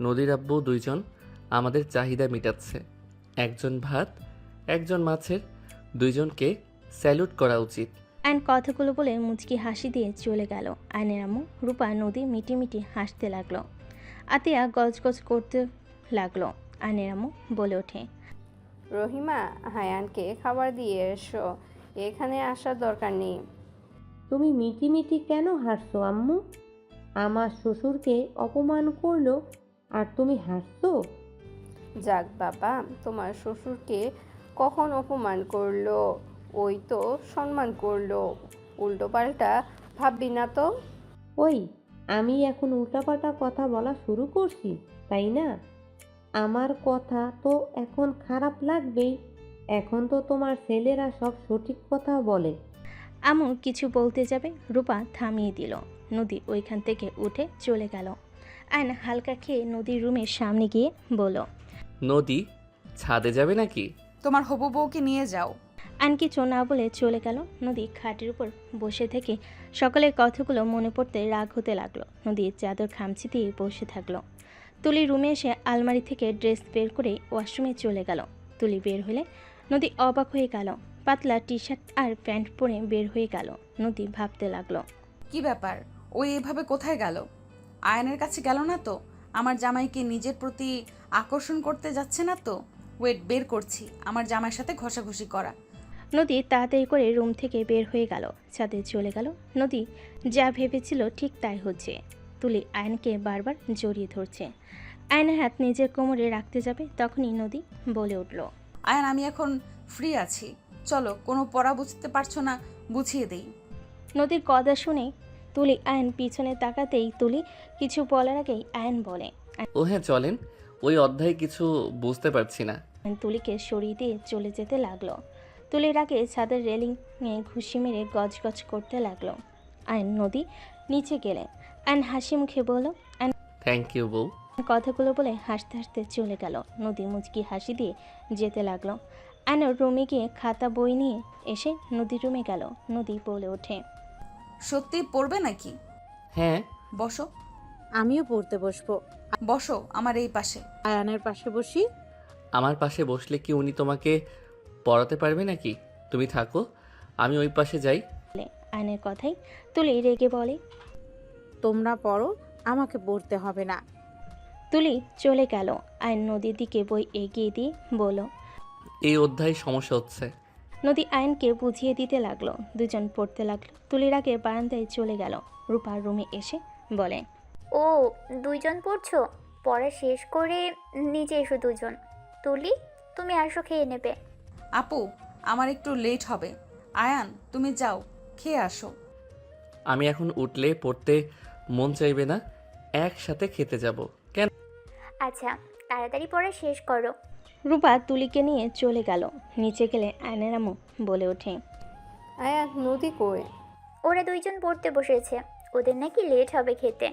নদীর আব্বু দুইজন আমাদের চাহিদা মেটাচ্ছে। একজন ভাত, একজন মাছের, দুইজনকে স্যালুট করা উচিত। আয়ন কথাগুলো বলে মুচকি হাসি দিয়ে চলে গেল। আয়নের আম্মু রূপা নদী মিটি মিটি হাসতে লাগলো। আতিয়া গজগজ করতে লাগলো। আয়নের আম্মু বলে ওঠে, রহিমা, হায়ানকে খাবার দিয়ে এসো, এখানে আসার দরকার নেই। তুমি মিটি মিটি কেন হাসছো আম্মু? আমার শ্বশুরকে অপমান করলো আর তুমি হাসছো? যাক বাবা, তোমার শ্বশুরকে কখন অপমান করলো? ওই তো সম্মান করলো। উল্টো পাল্টা ভাববি না তো। ওই, আমি এখন উল্টাপাল্টা কথা বলা শুরু করছি, তাই না? আমার কথা তো এখন খারাপ লাগবেই। এখন তো তোমার ছেলেরা সব সঠিক কথা বলে। আম্মু কিছু বলতে যাবে, রূপা থামিয়ে দিল। নদী ওইখান থেকে উঠে চলে গেল। আয়ন হালকা খেয়ে নদীর রুমের সামনে গিয়ে বলল, নদী, ছাদে যাবে নাকি? তোমার হবু বউকে নিয়ে যাও। আয়ন কিছু না বলে চলে গেল। নদী খাটের উপর বসে থেকে সকালের কথাগুলো মনে পড়তে রাগ হতে লাগলো। নদীর চাদর খামচি দিয়ে বসে থাকলো। তুলি রুমে এসে আলমারি থেকে ড্রেস বের করে ওয়াশরুমে চলে গেল। তুলি বের হলে নদী অবাক হয়ে গেল। পাতলা টি শার্ট আর প্যান্ট পরে বের হয়ে গেল। নদী ভাবতে লাগলো, কি ব্যাপার? ওই এভাবে কোথায় গেল? আয়নের কাছে গেল না তো? আমার জামাইকে নিজের প্রতি আকর্ষণ করতে যাচ্ছে না তো? ওয়েট, বের করছি। আমার জামাইয়ের সাথে ঘষাঘষি করা। নদী তাড়াতাড়ি করে রুম থেকে বের হয়ে গেল। ছাদে চলে গেল। নদী যা ভেবেছিল ঠিক তাই হচ্ছে। তুলি আয়নকে বারবার জড়িয়ে ধরছে। আয়নের হাত নিজের কোমরে রাখতে যাবে, তখনই নদী বলে উঠল, আয়ন, আমি এখন ফ্রি আছি, চলো। কোনো পড়া বুঝতে পারছো না, বুঝিয়ে দেই। নদীর কথা শুনে তুলি আয়ন পিছনে তাকাতেই তুলি কিছু বলার আগেই আয়ন বলে, ও হ্যাঁ, চলেন। ওই অধ্যায় কিছু বুঝতে পারছি না। আয়ন তুলিকে সরিয়ে দিয়ে চলে যেতে লাগলো। তুলির আগে ছাদের রেলিংয়ে ঘুষি মেরে গজগজ করতে লাগলো। আয়ন নদী নিচে গেলে আয়ন হাসি মুখে বলল, থ্যাংক ইউ বউ। কথাগুলো বলে হাসতে হাসতে চলে গেল। নদী মুচকি হাসি দিয়ে যেতে লাগলো। আয়ন রুমে গিয়ে খাতা বই নিয়ে এসে নদীর রুমে গেল। নদী বলে ওঠে, সত্যি পড়বে নাকি? হ্যাঁ। বসো। আমিও পড়তে বসবো। বসো আমার এই পাশে। আয়ানের পাশে বসি। আমার পাশে বসলে কি উনি তোমাকে পড়াতে পারবে নাকি? তুমি থাকো, আমি ওই পাশে যাই। আয়নের কথাই তুলি রেগে বলে। তোমরা পড়ো, আমাকে পড়তে হবে না। তুলি চলে গেল। আয়ন নদীর দিকে বই এগিয়ে দিয়ে বলল। এই অধ্যায় সমস্যা হচ্ছে। নদী আয়নকে বুঝিয়ে দিতে লাগলো। দুজন পড়তে লাগলো। তুলির আগে বারান্দায় চলে গেল। রূপার রুমে এসে বলে। ও, দুইজন পড়ছো? পড়া শেষ করে নিচে এসো দুজন। তুলি, তুমি আসো, খেয়ে নেবে। আপু, আমার একটু লেট হবে। আয়ান, তুমি যাও, খেয়ে আসো। আমি এখন উঠলে পড়তে মন চাইবে না, একসাথে খেতে যাব। কেন? আচ্ছা, তাড়াতাড়ি পড়া শেষ করো। রূপা তুলিকে নিয়ে চলে গেল। নিচে গেলে আয়নের আম্মু বলে ওঠে। আয়ান, নদী কই? ওরা দুইজন পড়তে বসেছে, ওদের নাকি লেট হবে খেতে।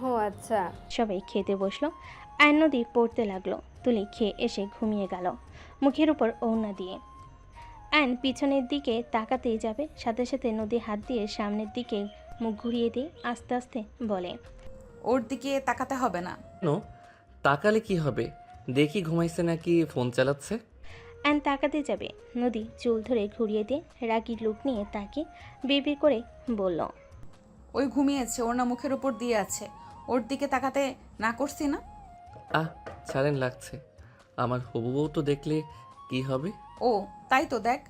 ও আচ্ছা। সবাই খেতে বসলো। আয়ন নদী পড়তে লাগলো। তুলি খেয়ে এসে ঘুমিয়ে গেল, মুখের উপর ওড়না দিয়ে। আয়ন পিছনের দিকে তাকাতেই যাবে, সাথে সাথে নদী হাত দিয়ে সামনের দিকে মুখ ঘুরিয়ে দিয়ে আস্তে আস্তে বলে। ওর দিকে তাকাতে হবে না। কেন? তাকালে কি হবে? দেখি ঘুমাইছে নাকি ফোন চালাচ্ছে। আয়ন তাকাতে যাবে, নদী চুল ধরে ঘুরিয়ে দিয়ে রাগি লুক নিয়ে তাকে বিড়বিড় করে বলল। ওই ঘুমিয়েছে, ওর না মুখের উপর দিয়ে আছে। ওর দিকে তাকাতে না করছি না? ছাড়েন, লাগছে। আমার হবু বউ তো দেখলে কি হবে? ও, তাই তো, দেখ।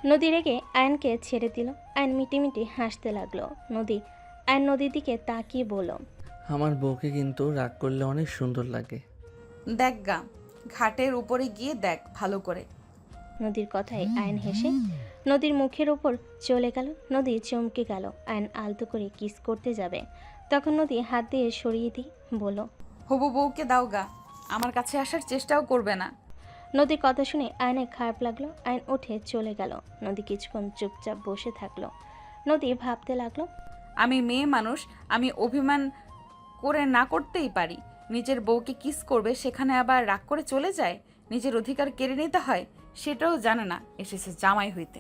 নদী রেগে আয়নকে ছেড়ে দিল। আয়ন মিটিমিটি হাসতে লাগলো। আয়ন নদীর দিকে তাকিয়ে বলল। আমার বউকে কিন্তু রাগ করলে অনেক সুন্দর লাগে। দেখ গা, ঘাটের উপরে গিয়ে দেখ ভালো করে। নদীর কথায় আয়ন হেসে নদীর মুখের উপর চলে গেল। নদী চমকে গেল। আয়ন আলতো করে কিস করতে যাবে, তখন নদী হাত দিয়ে সরিয়ে দিয়ে বলল। হবু বউকে দাও গা, আমার কাছে আসার চেষ্টাও করবে না। নদীর কথা শুনে আয়নের খারাপ লাগলো। আয়ন উঠে চলে গেল। নদী কিছুক্ষণ চুপচাপ বসে থাকলো। নদী ভাবতে লাগলো। আমি মেয়ে মানুষ, আমি অভিমান করে না করতেই পারি। নিজের বউকে কিস করবে, সেখানে আবার রাগ করে চলে যায়, নিজের অধিকার কেড়ে নিতে হয়, সেটাও জানে না, এসেছে জামাই হইতে।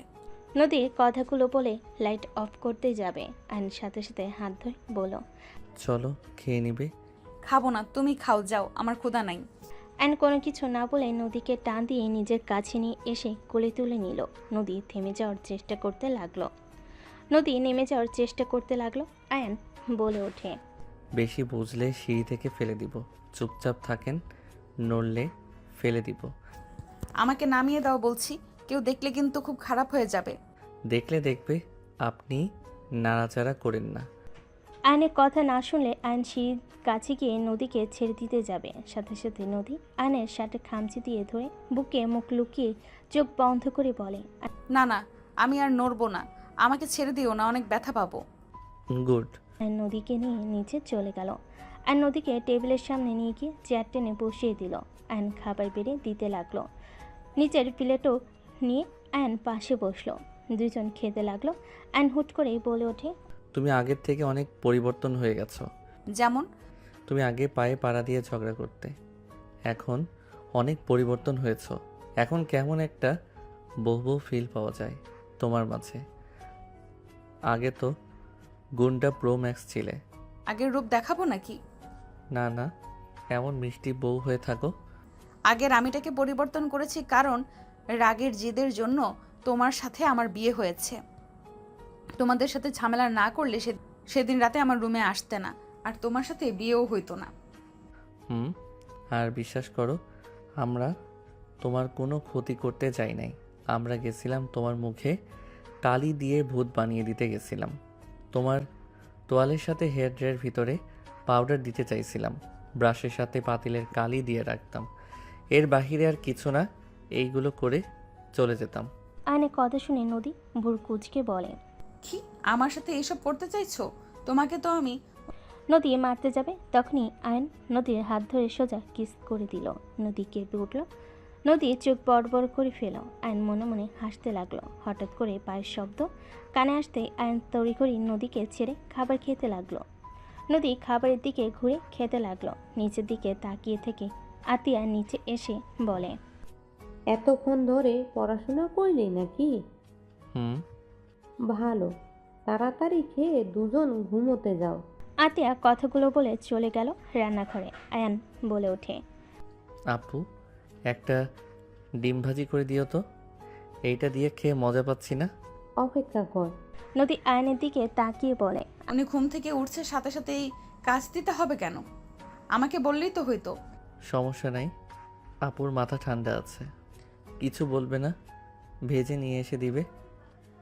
নদীর কথাগুলো বলে লাইট অফ করতে যাবে। আয়ন সাথে সাথে হাত ধরে বলল। চলো, খেয়ে নিবে। খাবো না, তুমি খাও, যাও, আমার ক্ষুধা নাই। আয়ন কোনো কিছু না বলে নদীকে টান দিয়ে নিজের কাছে নিয়ে এসে কোলে তুলে নিল। নদী থেমে যাওয়ার চেষ্টা করতে লাগলো। নেমে যাওয়ার চেষ্টা করতে লাগলো। আয়ন বলে ওঠে। বেশি বুঝলে সিঁড়ি থেকে ফেলে দিব। চুপচাপ থাকেন, নড়লে ফেলে দিব। আমাকে নামিয়ে দাও বলছি, কেউ দেখলে কিন্তু খুব খারাপ হয়ে যাবে। দেখলে দেখবে, আপনি নাড়াচাড়া করেন না। আয়নের কথা না শুনলে আয়ন সিঁড়ির কাছে গিয়ে নদীকে ছেড়ে দিতে যাবে। সাথে সাথে নদী আয়নের শার্টে খামচি দিয়ে ধরে বুকে মুখ লুকিয়ে চোখ বন্ধ করে বলে। না না, আমি আর নড়বো না, আমাকে ছেড়ে দিও না, অনেক ব্যথা পাবো। গুড। আয়ন নদীকে নিয়ে নিচে চলে গেল। আয়ন নদীকে টেবিলের সামনে নিয়ে গিয়ে চেয়ার টেনে বসিয়ে দিল। আয়ন খাবার বেড়ে দিতে লাগলো। নিচের প্লেটও নিয়ে আয়ন পাশে বসলো। দুজন খেতে লাগলো। আয়ন হুট করেই বলে ওঠে। তুমি আগের থেকে অনেক পরিবর্তন হয়ে গেছো। যেমন? তুমি আগে পায়ে পাড়া দিয়ে ঝগড়া করতে, এখন অনেক পরিবর্তন হয়েছ। এখন কেমন একটা বউ ফিল পাওয়া যায় তোমার মাঝে। আগে তো গুন্ডা প্রো ম্যাক্স ছিলে। আগের রূপ দেখাবো নাকি? না না, এমন মিষ্টি বউ হয়ে থাকো। আগের আমিটাকে পরিবর্তন করেছি, কারণ রাগের জেদের জন্য তোমার সাথে আমার বিয়ে হয়েছে। তোমাদের সাথে ঝামেলা না করলে সেদিন রাতে আমার রুমে আসতে না, আর তোমার সাথে বিয়েও হইতো না। আর বিশ্বাস করো, আমরা তোমার কোনো ক্ষতি করতে যাই নাই। আমরা গেছিলাম তোমার মুখে কালি দিয়ে ভূত বানিয়ে দিতে গেছিলাম। তোমার তোয়ালের সাথে হেয়ার ড্রায়ের ভিতরে পাউডার দিতে চাইছিলাম। ব্রাশের সাথে পাতিলের কালি দিয়ে রাখতাম। এর বাহিরে আর কিছু না, এইগুলো করে চলে যেতাম। আয়নের কথা শুনে নদী ভুর কুচকে বলে। কি, আমার সাথে এইসব করতে চাইছো? তোমাকে তো আমি। নদী মারতে যাবে, তখনই আয়ন নদীর হাত ধরে সোজা কিস করে দিল। নদী কেঁপে উঠল। নদী চোখ বড় বড় করে ফেল। আয়ন মনে মনে হাসতে লাগলো। হঠাৎ করে পায়ের শব্দ কানে আসতেই আয়ন তড়িঘড়ি নদীকে ছেড়ে খাবার খেতে লাগলো। নদী খাবারের দিকে ঘুরে খেতে লাগলো। নিচের দিকে তাকিয়ে থেকে আতিয়া নিচে এসে বলে। এতক্ষণ ধরে পড়াশোনা করলি নাকি? ভালো, তাড়াতাড়ি খেয়ে দুজন ঘুমোতে যাও। আতিয়া কথাগুলো বলে চলে গেল রান্নাঘরে। আয়ান বলে ওঠে। আপু, একটা ডিম ভাজি করে দিও তো। এইটা দিয়ে খেয়ে মজা পাচ্ছি না। অপেক্ষা কর। নদী আয়নের দিকে তাকিয়ে বলে। উনি ঘুম থেকে উঠছে সাথে সাথেই কাজ দিতে হবে কেন? আমাকে বললেই তো হইতো। সমস্যা নাই, আপুর মাথা ঠান্ডা আছে, কিছু বলবে না। ভেজে নিয়ে এসে দিবে,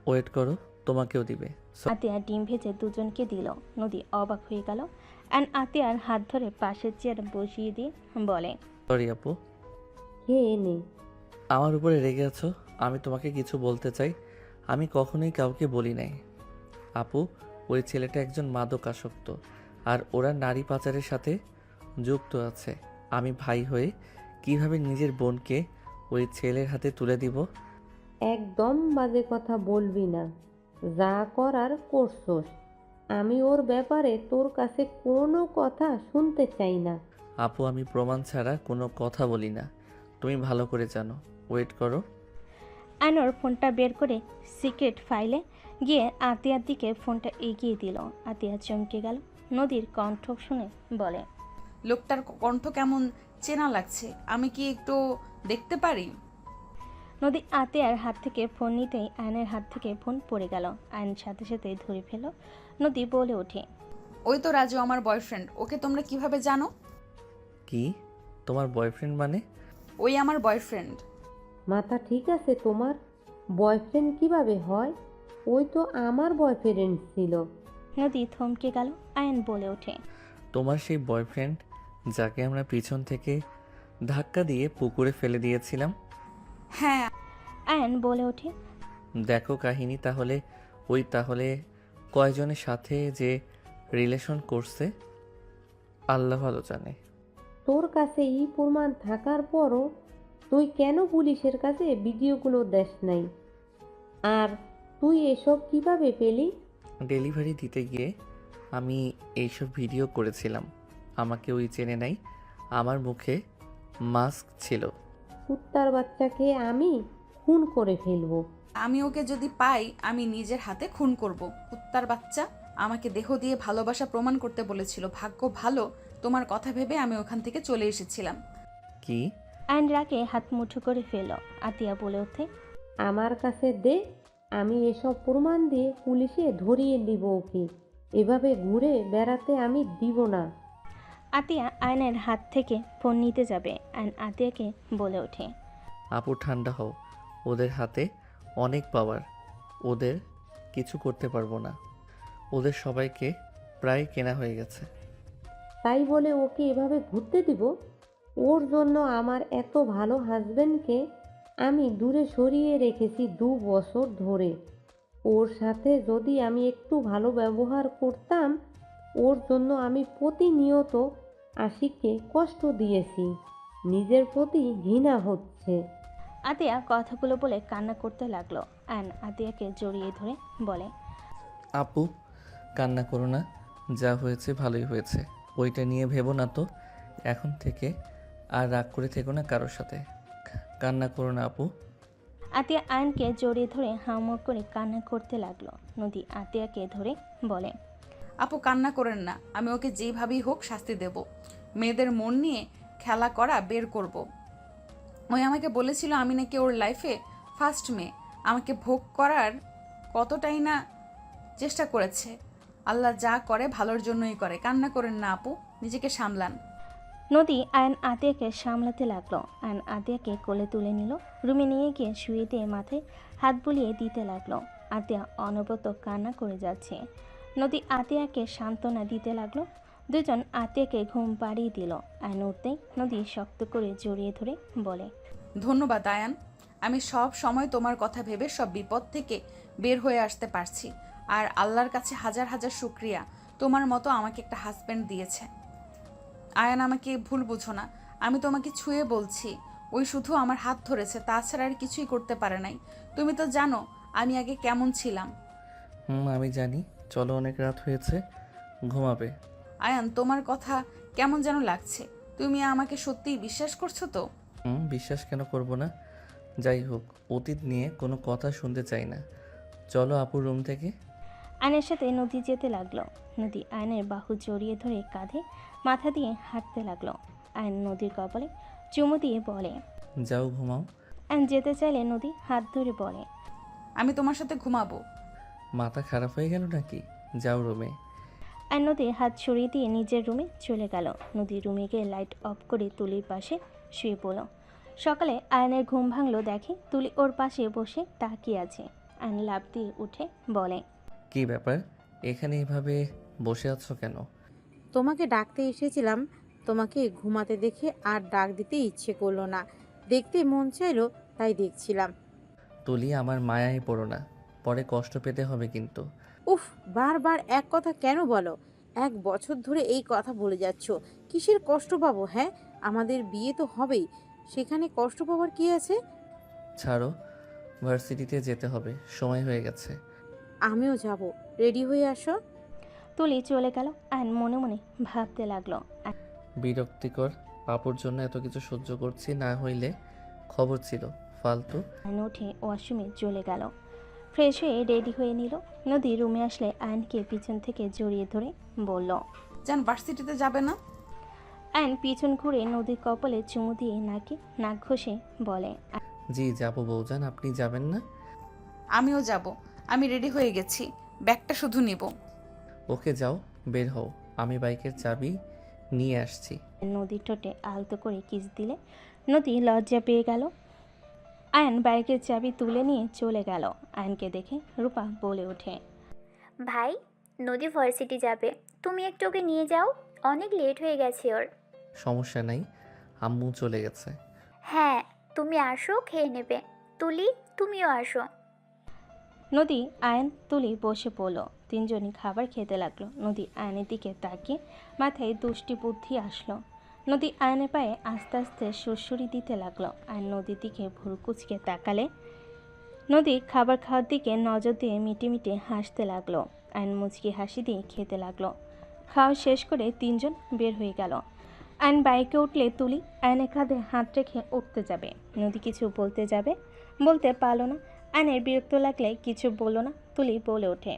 ওয়েট করো, তোমাকেও দিবে। আতিয়া ডিম ভেজে দুজনকে দিল। নদী অবাক হয়ে গেল। অ্যান আতিয়ার হাত ধরে পাশের চেয়ার বসিয়ে দিয়ে বলে। সরি আপু, খেয়ে নে। আমার উপরে রেগে আছো? আমি তোমাকে কিছু বলতে চাই, আমি কখনোই কাউকে বলি নাই। আপু, ওই ছেলেটা একজন মাদক আসক্ত, আর ওরা নারী পাচারের সাথে যুক্ত আছে। আমি ভাই হয়ে কিভাবে নিজের বোনকে ওই ছেলের হাতে তুলে দিব? একদম বাজে কথা বলবি না, যা করার করছোস। আমি ওর ব্যাপারে তোর কাছে কোনো কথা শুনতে চাই না। আপু, আমি প্রমাণ ছাড়া কোনো কথা বলি না, তুমি ভালো করে জানো। ওয়েট করো। আনোর ফোনটা বের করে সিক্রেট ফাইলে গিয়ে আতিয়ার দিকে ফোনটা এগিয়ে দিল। আতিয়া চমকে গেল। নদীর কণ্ঠ শুনে বলে। লোকটার কণ্ঠ কেমন চেনা লাগছে, আমি কি একটু দেখতে পারি? নদী আতিয়ার হাত থেকে ফোন নিতেই আয়নের হাত থেকে ফোন পড়ে গেল। আয়ন সাথে সাথে ধরে ফেল। নদী বলে ওঠে। ওই তো রাজু, আমার বয়ফ্রেন্ড। ওকে তোমরা কিভাবে জানো? কি? তোমার বয়ফ্রেন্ড মানে? ওই আমার বয়ফ্রেন্ড। মাথা ঠিক আছে তোমার? বয়ফ্রেন্ড কিভাবে হয়? ওই তো আমার বয়ফ্রেন্ড ছিল। নদী থমকে গেল। আয়ন বলে ওঠে। তোমার সেই বয়ফ্রেন্ড যাকে আমরা পিছন থেকে ধাক্কা দিয়ে পুকুরে ফেলে দিয়েছিলাম? হ্যাঁ। আয়ন বলে ওঠে। দেখো কাহিনী তাহলে কয়জনের সাথে যে রিলেশন করছে আল্লাহ ভালো জানে। তোর কাছে এই প্রমাণ থাকার পরও তুই কেন পুলিশের কাছে ভিডিওগুলো দেস নাই? আর তুই এসব কিভাবে পেলি? ডেলিভারি দিতে গিয়ে আমি এইসব ভিডিও করেছিলাম। আমাকে ওই চেনে নাই, আমার মুখে মাস্ক ছিল। কুত্তার বাচ্চাকে আমি খুন করে ফেলবো। আমি ওকে যদি পাই আমি নিজের হাতে খুন করব। কুত্তার বাচ্চা আমাকে দেহ দিয়ে ভালোবাসা প্রমাণ করতে বলেছিল। ভাগ্য ভালো, তোমার কথা ভেবে আমি ওখান থেকে চলে এসেছিলাম। কি? আয়ন রাগে হাত মুঠো করে ফেল। আতিয়া বলে ওঠে। আমার কাছে দে, আমি এসব প্রমাণ দিয়ে পুলিশে ধরিয়ে দিব ওকে। এভাবে ঘুরে বেড়াতে আমি দিব না। আতিয়া আয়নের হাত থেকে ফোন নিতে যাবে। আয়ন আতিয়াকে বলে ওঠে। আপু ঠান্ডা হও, ওদের হাতে অনেক পাওয়ার, ওদের কিছু করতে পারবো না। ওদের সবাইকে প্রায় কেনা হয়ে গেছে। তাই বলে ওকে এভাবে ঘুরতে দিব? ওর জন্য আমার এত ভালো হাজবেন্ডকে আমি দূরে সরিয়ে রেখেছি 2 বছর ধরে। ওর সাথে যদি আমি একটু ভালো ব্যবহার করতাম, ওর জন্য আমি প্রতিনিয়ত আশিককে কষ্ট দিয়েছি। নিজের প্রতি ঘৃণা হচ্ছে। আতিয়া কথাগুলো বলে কান্না করতে লাগলো। আয়ন আতিয়াকে জড়িয়ে ধরে বলে। আপু কান্না করো না, যা হয়েছে ভালোই হয়েছে, ওইটা নিয়ে ভেবো না তো। এখন থেকে আর রাগ করে থেকো না কারোর সাথে। কান্না করো না আপু। আতিয়া আয়নকে জড়িয়ে ধরে হাউমাউ করে কান্না করতে লাগলো। নদী আতিয়াকে ধরে বলে। আপু কান্না করেন না, আমি ওকে যেইভাবেই হোক শাস্তি দেব। মেয়েদের মন নিয়ে খেলা করা বের করব। ওই আমাকে বলেছিল আমি নাকি ওর লাইফে ফার্স্ট মেয়ে। আমাকে ভোগ করার কতটাই না চেষ্টা করেছে। আল্লাহ যা করে ভালোর জন্যই করে। কান্না করেন না আপু, নিজেকে সামলান। নদী আয়ন আতিয়াকে সামলাতে লাগলো। আয়ন আতিয়াকে কোলে তুলে নিল। রুমে নিয়ে গিয়ে শুয়ে দিয়ে মাথায় হাত বুলিয়ে দিতে লাগলো। আতিয়া অনবরত কান্না করে যাচ্ছে। নদী আতিয়াকে সান্ত্বনা দিতে লাগলো। দুজন আতিয়াকে ঘুম পাড়িয়ে দিল। আয়ন উঠতেই নদী শক্ত করে জড়িয়ে ধরে বলে। ধন্যবাদ আয়ান, আমি সব সময় তোমার কথা ভেবে সব বিপদ থেকে বের হয়ে আসতে পারছি। আর আল্লাহর কাছে হাজার হাজার শুক্রিয়া, তোমার মতো আমাকে একটা হাজব্যান্ড দিয়েছে। আয়ান, আমাকে ভুল বুঝো না, আমি তোমাকে ছুঁয়ে বলছি। ওই শুধু আমার হাত ধরেছে, তাছাড়া আর কিছুই করতে পারে নাই। তুমি তো জানো আমি আগে কেমন ছিলাম। আমি জানি, চলো অনেক রাত হয়েছে, ঘুমাবে। আয়ান, তোমার কথা কেমন যেন লাগছে। তুমি আমাকে সত্যিই বিশ্বাস করছো তো? বিশ্বাস কেন করব না? যাই হোক, অতীত নিয়ে কোনো কথা শুনতে চাই না। চলো আপুর রুম থেকে। আয়নের সাথে নদী যেতে লাগলো। নদী আয়নের বাহু জড়িয়ে ধরে কাঁধে মাথা দিয়ে হাঁটতে লাগলো। আয়ন নদীর কপালে চুমু দিয়ে বলে। যাও ঘুমাও। অ্যান যেতে চাইলে নদী হাত ধরে বলে, আমি তোমার সাথে ঘুমাবো। মাথা খারাপ হয়ে গেল নাকি? যাও রুমে। অ্যান নদীর হাত সরিয়ে দিয়ে নিজের রুমে চলে গেল। নদী রুমে গিয়ে লাইট অফ করে তুলির পাশে শুয়ে পড়ল। সকালে আয়নের ঘুম ভাঙলো, দেখে তুলি ওর পাশে বসে তাকিয়ে আছে। আয়ন লাফ দিয়ে উঠে বলে, কি ব্যাপার, এখানে এভাবে বসে আছো কেন? তোমাকে ডাকতে এসেছিলাম, তোমাকে ঘুমাতে দেখে আর ডাক দিতে ইচ্ছে করলো না, দেখতে মন চাইলো তাই দেখছিলাম। তুলি, আমার মায়ায় পড়ো না, পরে কষ্ট পেতে হবে কিন্তু। উফ, বারবার এক কথা কেন বলো? 1 বছর ধরে এই কথা বলে যাচ্ছ, কিসের কষ্ট পাবো? হ্যাঁ, আমাদের বিয়ে তো হবেই, সেখানে কষ্ট পাওয়ার কি আছে? ছাড়ো, ভার্সিটিতে যেতে হবে, সময় হয়ে গেছে। আমিও যাব, রেডি হয়ে আসো। তুলি চলে গেল। আয়ন মনে মনে ভাবতে লাগলো, বিরক্তিকর, আপুর জন্য এত কিছু সহ্য করছি, না হইলে খবর ছিল, ফালতু। আয়ন উঠে ওয়াশরুমে চলে গেল। ফ্রেশ হয়ে রেডি হয়ে নিল। নদী রুমে আসলে আয়নকে পিছন থেকে জড়িয়ে ধরে বলল, জান ভার্সিটিতে যাবে না? আয়ন পিছন ঘুরে নদীর কপালে চুমু দিয়ে নাক ঘষে বলে, জি যাবো বউজান, আপনি যাবেন না? আমিও যাব, আমি রেডি হয়ে গেছি, ব্যাগটা শুধু নিব। ওকে যাও, বের হও, আমি বাইকের চাবি নিয়ে আসছি। নদীর ঠোঁটে আলতো করে কিস দিলে নদী লজ্জা পেয়ে গেল। আয়ন বাইকের চাবি তুলে নিয়ে চলে গেল। আয়নকে দেখে রূপা বলে ওঠে, ভাই, নদী ভার্সিটি যাবে, তুমি একটু ওকে নিয়ে যাও, অনেক লেট হয়ে গেছে ওর। সমস্যা নাই, আম্মু চলে গেছে। হ্যাঁ, তুমি আসো, খেয়ে নেবে। তুলি, তুমিও আসো। নদী, আয়ন, তুলি বসে পড়ল। তিনজনই খাবার খেতে লাগলো। নদী আয়নের দিকে তাকিয়ে মাথায় দুষ্টি বুদ্ধি আসলো। নদী আয়নের পায়ে আস্তে আস্তে সুরসুরি দিতে লাগলো। আয়ন নদীর দিকে ভুরু কুচকে তাকালে নদী খাবার খাওয়ার দিকে নজর দিয়ে মিটে মিটে হাসতে লাগলো। আয়ন মুচকি হাসি দিয়ে খেতে লাগলো। খাওয়া শেষ করে তিনজন বের হয়ে গেল। আয়ন বাইকে উঠলে তুলি আয়নের কাঁধে হাত রেখে উঠতে যাবে। নদী কিছু বলতে যাবে, বলতে পারলো না। আয়নের বিরক্ত লাগলে কিছু বলল না। তুলি বলে ওঠে,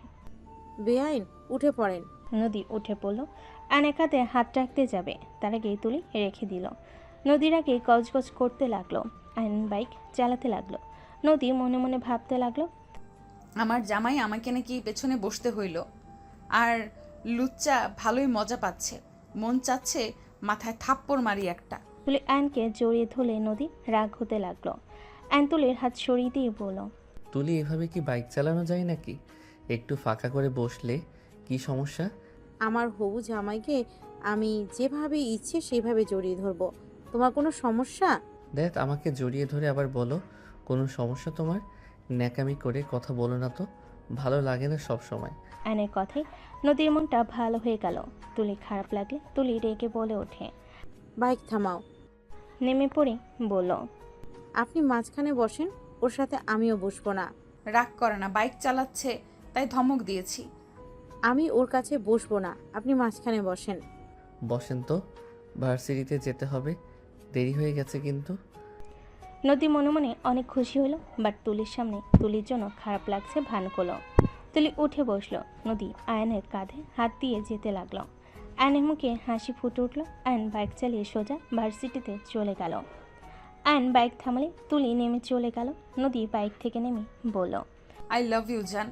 বেআইন, উঠে পড়েন। নদী উঠে পড়ল। আয়নের কাঁধে হাত রাখতে যাবে, তার আগেই তুলি রেখে দিল। নদীর আগে গজগজ করতে লাগলো। আয়ন বাইক চালাতে লাগলো। নদী মনে মনে ভাবতে লাগলো, আমার জামাই আমাকে নাকি পেছনে বসতে হইল, আর লুচ্চা ভালোই মজা পাচ্ছে, মন চাচ্ছে মাথায় থাপ্পড় মারি একটা। তুলি আয়নকে জড়িয়ে ধরলে নদী রাগ হতে লাগলো। আয়ন তুলির হাত সরিয়ে দিয়ে বলল, তুলি, এভাবে কি বাইক চালানো যায় নাকি? একটু ফাঁকা করে বসলে কি সমস্যা? আমার হবু জামাইকে আমি যেভাবে ইচ্ছে সেভাবে জড়িয়ে ধরবো, তোমার কোনো সমস্যা? দেখ, আমাকে জড়িয়ে ধরে আবার বলো কোনো সমস্যা তোমার? ন্যাকামি করে কথা বলো না তো, ভালো লাগে না সব সময়। আয়নের কথায় নদীর মনটা ভালো হয়ে গেল। তুলি খারাপ লাগলে তুলি রেগে বলে ওঠে, বাইক থামাও। নেমে পড়ে বলল, আপনি মাঝখানে বসেন, ওর সাথে আমিও বসবো না। রাগ করে না, বাইক চালাচ্ছে তাই ধমক দিয়েছি। আমি ওর কাছে বসবো না, আপনি মাঝখানে বসেন। বসেন তো, ভার্সিটিতে যেতে হবে, দেরি হয়ে গেছে কিন্তু। নদী মনে মনে অনেক খুশি হলো, বাট তুলির সামনে তুলির জন্য খারাপ লাগছে ভান করলো। তুলি উঠে বসলো। নদী আয়নের কাঁধে হাত দিয়ে যেতে লাগলো। আয়নের মুখে হাসি ফুটে উঠলো। আয়ন বাইক চালিয়ে সোজা ভার্সিটিতে চলে গেল। আয়ন বাইক থামালে তুলি নেমে চলে গেল। নদী বাইক থেকে নেমে বলল, আই লাভ ইউ জান।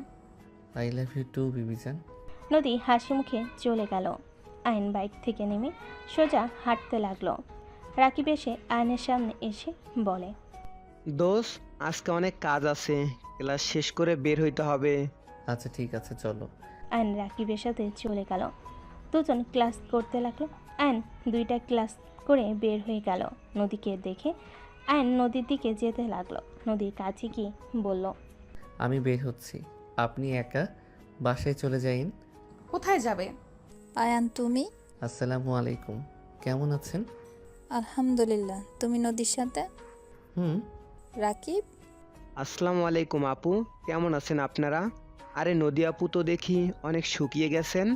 আই লাভ ইউ টু বিবিজান। নদী হাসি মুখে চলে গেল। আয়ন বাইক থেকে নেমে সোজা হাঁটতে লাগলো। রাকিব এসে আয়নের সামনে এসে বলে, দোষ, আজকে অনেক কাজ আছে, ক্লাস শেষ করে বের হইতে হবে। আচ্ছা ঠিক আছে, চলো। আয়ন রাকিবের সাথে চলে গেল। দুজন ক্লাস করতে লাগলো। আয়ন 2টা ক্লাস করে বের হয়ে গেল। নদীকে দেখে আয়ন নদীর দিকে যেতে লাগলো। নদীর কাছে গিয়ে বলল, আমি বের হচ্ছি, আপনি একা বাসায় চলে যাইন। কোথায় যাবে? আয়ান, তুমি? আসসালামু আলাইকুম, কেমন আছেন? আলহামদুলিল্লাহ, তুমি নদীর সাথে? হুম। রাকিব? আসসালামু আলাইকুম আপু, কেমন আছেন আপনারা? আরে নদী আপু তো দেখি অনেক শুকিয়ে গেছেন।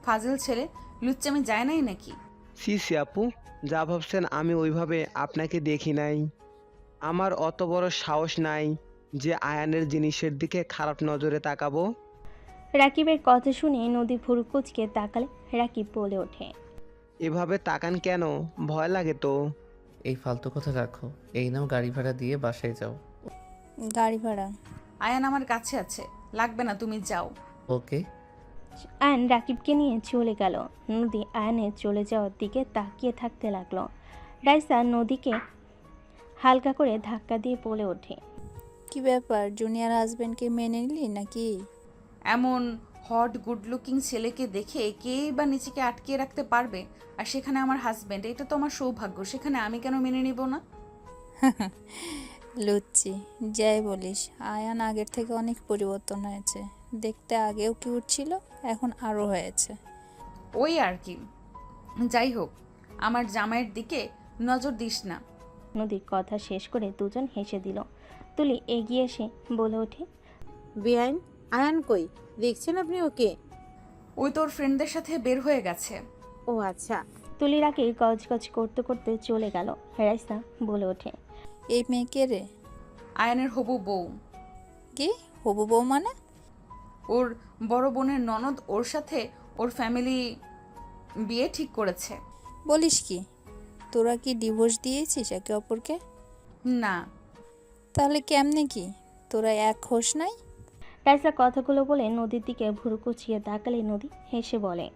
ফাজিল ছেলে, লুচ্চামি যায় নাই নাকি? সি সি আপু, যা ভাবছেন আমি ওইভাবে আপনাকে দেখি নাই। আমার অত বড় সাহস নাই যে আয়ানের জিনিসের দিকে খারাপ নজরে তাকাবো। রাকিবের কথা শুনে নদী ভুরু কুচকে তাকালে। রাকিব বলে ওঠে, এভাবে তাকান কেন? ভয় লাগে তো। এই ফালতু কথা রাখো, এই নাও গাড়ি ভাড়া দিয়ে বাসায় যাও। গাড়ি ভাড়া? আয়ান আমার কাছে আছে, লাগবে না, তুমি যাও। ওকে। আয়ন রাকিবকে নিয়ে চলে গেল। নদী আয়নের চলে যাওয়ার দিকে তাকিয়ে থাকতে লাগলো। রাইসা নদীকে হালকা করে ধাক্কা দিয়ে বলে ওঠে, কি ব্যাপার, জুনিয়র হাজবেন্ডকে মেনে নিলি নাকি? এমন হট গুড লুকিং ছেলেকে দেখে কেই বা নিজেকে আটকে রাখতে পারবে? আর সেখানে আমার হাজবেন্ড, এটা তো আমার সৌভাগ্য, সেখানে আমি কেন মেনে নিব না? লুচ্ছি, যাই বলিস, আয়ান আগের থেকে অনেক পরিবর্তন হয়েছে। দেখতে আগেও কিউট ছিল, এখন আরও হয়েছে। ওই আর কি। যাই হোক, আমার জামাইয়ের দিকে নজর দিস না। নদীর কথা শেষ করে দুজন হেসে দিল। তুলি এগিয়ে এসে বলে ওঠে, বেআইন, আয়ান কই? দেখছেন আপনি ওকে? ওই তোর ফ্রেন্ডদের সাথে বের হয়ে গেছে। ও আচ্ছা। তুলির আগে গজগজ করতে করতে চলে গেল। রাইসা বলে ওঠে, এই মেয়ে কে রে? আয়ানের হবু বউ। কি হবু বউ মানে? ওর বড় বোনের ননদ, ওর সাথে ওর ফ্যামিলি বিয়ে ঠিক করেছে। বলিস কি, তোরা কি ডিভোর্স দিয়েছিস একে অপরকে? না। তাহলে কেমনে কি, তোরা এক হোস নাই? রাইসা কথাগুলো বলে নদীর দিকে ভুরু কুচিয়ে তাকালে নদী হেসে বলে,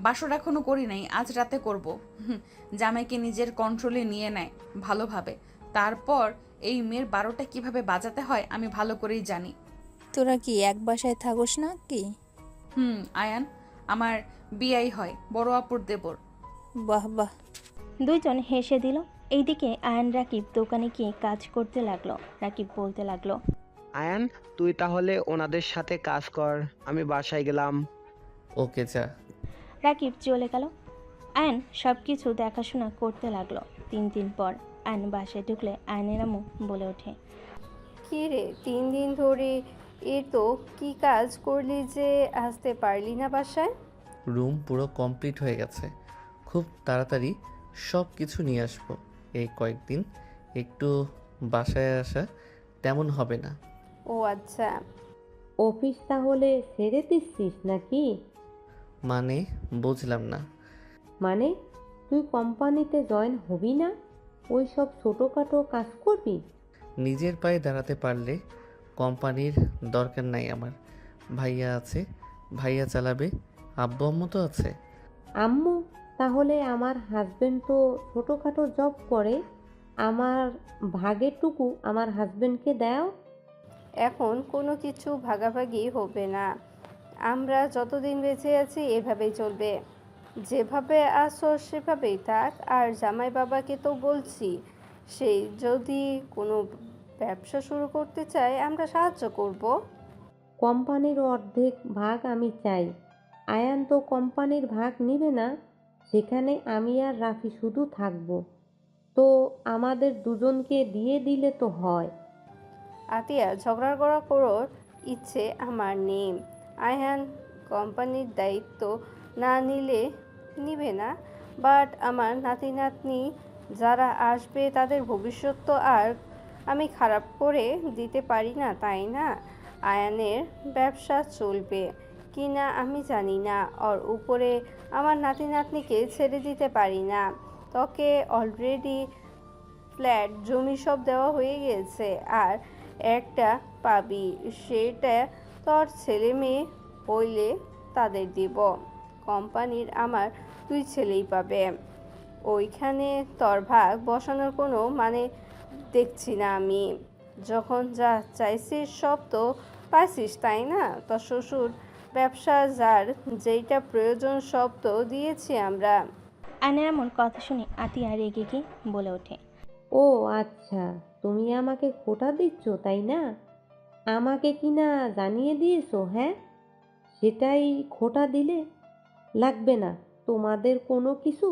বাসর এখনো করি নাই, আজ রাতে করব। জামাইকে নিজের কন্ট্রোলে নিয়ে নেয় ভালোভাবে, তারপর এই মেয়ের 12টা কিভাবে বাজাতে হয় আমি ভালো করেই জানি। তোরা কি এক বাসায় থাকোস না কি? আয়ান আমার বিয়াই হয়, বড় আপুর দেবর। বাহ বাহ। দুইজন হেসে দিল। এইদিকে আয়ন রাকিব দোকানে গিয়ে কাজ করতে লাগলো। রাকিব বলতে লাগলো, আয়ান, তুই তাহলে ওনাদের সাথে কাজ কর, আমি বাসায় গেলাম। ওকে যা। রাকিব চলে গেল। আয়ন সব কিছু দেখাশোনা করতে লাগলো। 3 দিন পর আয়ন বাসায় ঢুকলে আয়নের আম্মু বলে ওঠে, কি রে, 3 দিন ধরে এ তো কি কাজ করলি যে আসতে পারলি না বাসায়? রুম পুরো কমপ্লিট হয়ে গেছে, খুব তাড়াতাড়ি সব কিছু নিয়ে আসবো। এই কয়েকদিন একটু বাসায় আসা তেমন হবে না। ও আচ্ছা। অফিস তাহলে ছেড়ে দিচ্ছিস নাকি? মানে বুঝলাম না। মানে তুই কোম্পানিতে জয়েন হবি না, ওই সব ছোটোখাটো কাজ করবি? নিজের পায়ে দাঁড়াতে পারলে কোম্পানির দরকার নাই আমার। ভাইয়া আছে, ভাইয়া চালাবে, আব্বু আম্মু তো আছে। আম্মু? তাহলে আমার হাজবেন্ড তো ছোটোখাটো জব করে, আমার ভাগেরটুকু আমার হাজবেন্ডকে দাও। এখন কোনো কিছু ভাগাভাগি হবে না, আমরা যতদিন বেঁচে আছি এভাবেই চলবে। যেভাবে আসো সেভাবেই থাক। আর জামাই বাবাকে তো বলছি, সেই যদি কোনো ব্যবসা শুরু করতে চায় আমরা সাহায্য করব। কোম্পানির অর্ধেক ভাগ আমি চাই। আয়ান তো কোম্পানির ভাগ নিবে না, সেখানে আমি আর রাফি শুধু থাকবো। তো আমাদের দুজনকে দিয়ে দিলে তো হয়। আতিয়া, ঝগড়া করার ইচ্ছে আমার নেই। আয়ান কোম্পানির দায়িত্ব না নিবে না, বাট আমার নাতি নাতনি যারা আসবে তাদের ভবিষ্যৎ তো আর আমি খারাপ করে দিতে পারি না, তাই না? আয়ানের ব্যবসা চলবে কি না আমি জানি না, ওর উপরে আমার নাতি নাতনিকে ছেড়ে দিতে পারি না। তোকে অলরেডি ফ্ল্যাট জমি সব দেওয়া হয়ে গেছে, আর একটা পাবি, সেটা তোর ছেলে মেয়ে হইলে তাদের দিব। কোম্পানির আমার 2 ছেলেই পাবে, ওইখানে তোর ভাগ বসানোর কোনো মানে দেখছি না আমি। যখন যা চাইছিস সব তো পাইছিস, তাই না? তোর শ্বশুর ব্যবসা, যার যেইটা প্রয়োজন সব তো দিয়েছি আমরা। আয়নের এমন কথা শুনে আতিয়া রেগে গিয়ে বলে ওঠে, ও আচ্ছা, তুমি আমাকে খোটা দিচ্ছ তাই না? আমাকে কি না জানিয়ে দিয়েছো? হ্যাঁ, সেটাই খোটা দিলে? লাগবে না তোমাদের কোনো কিছু।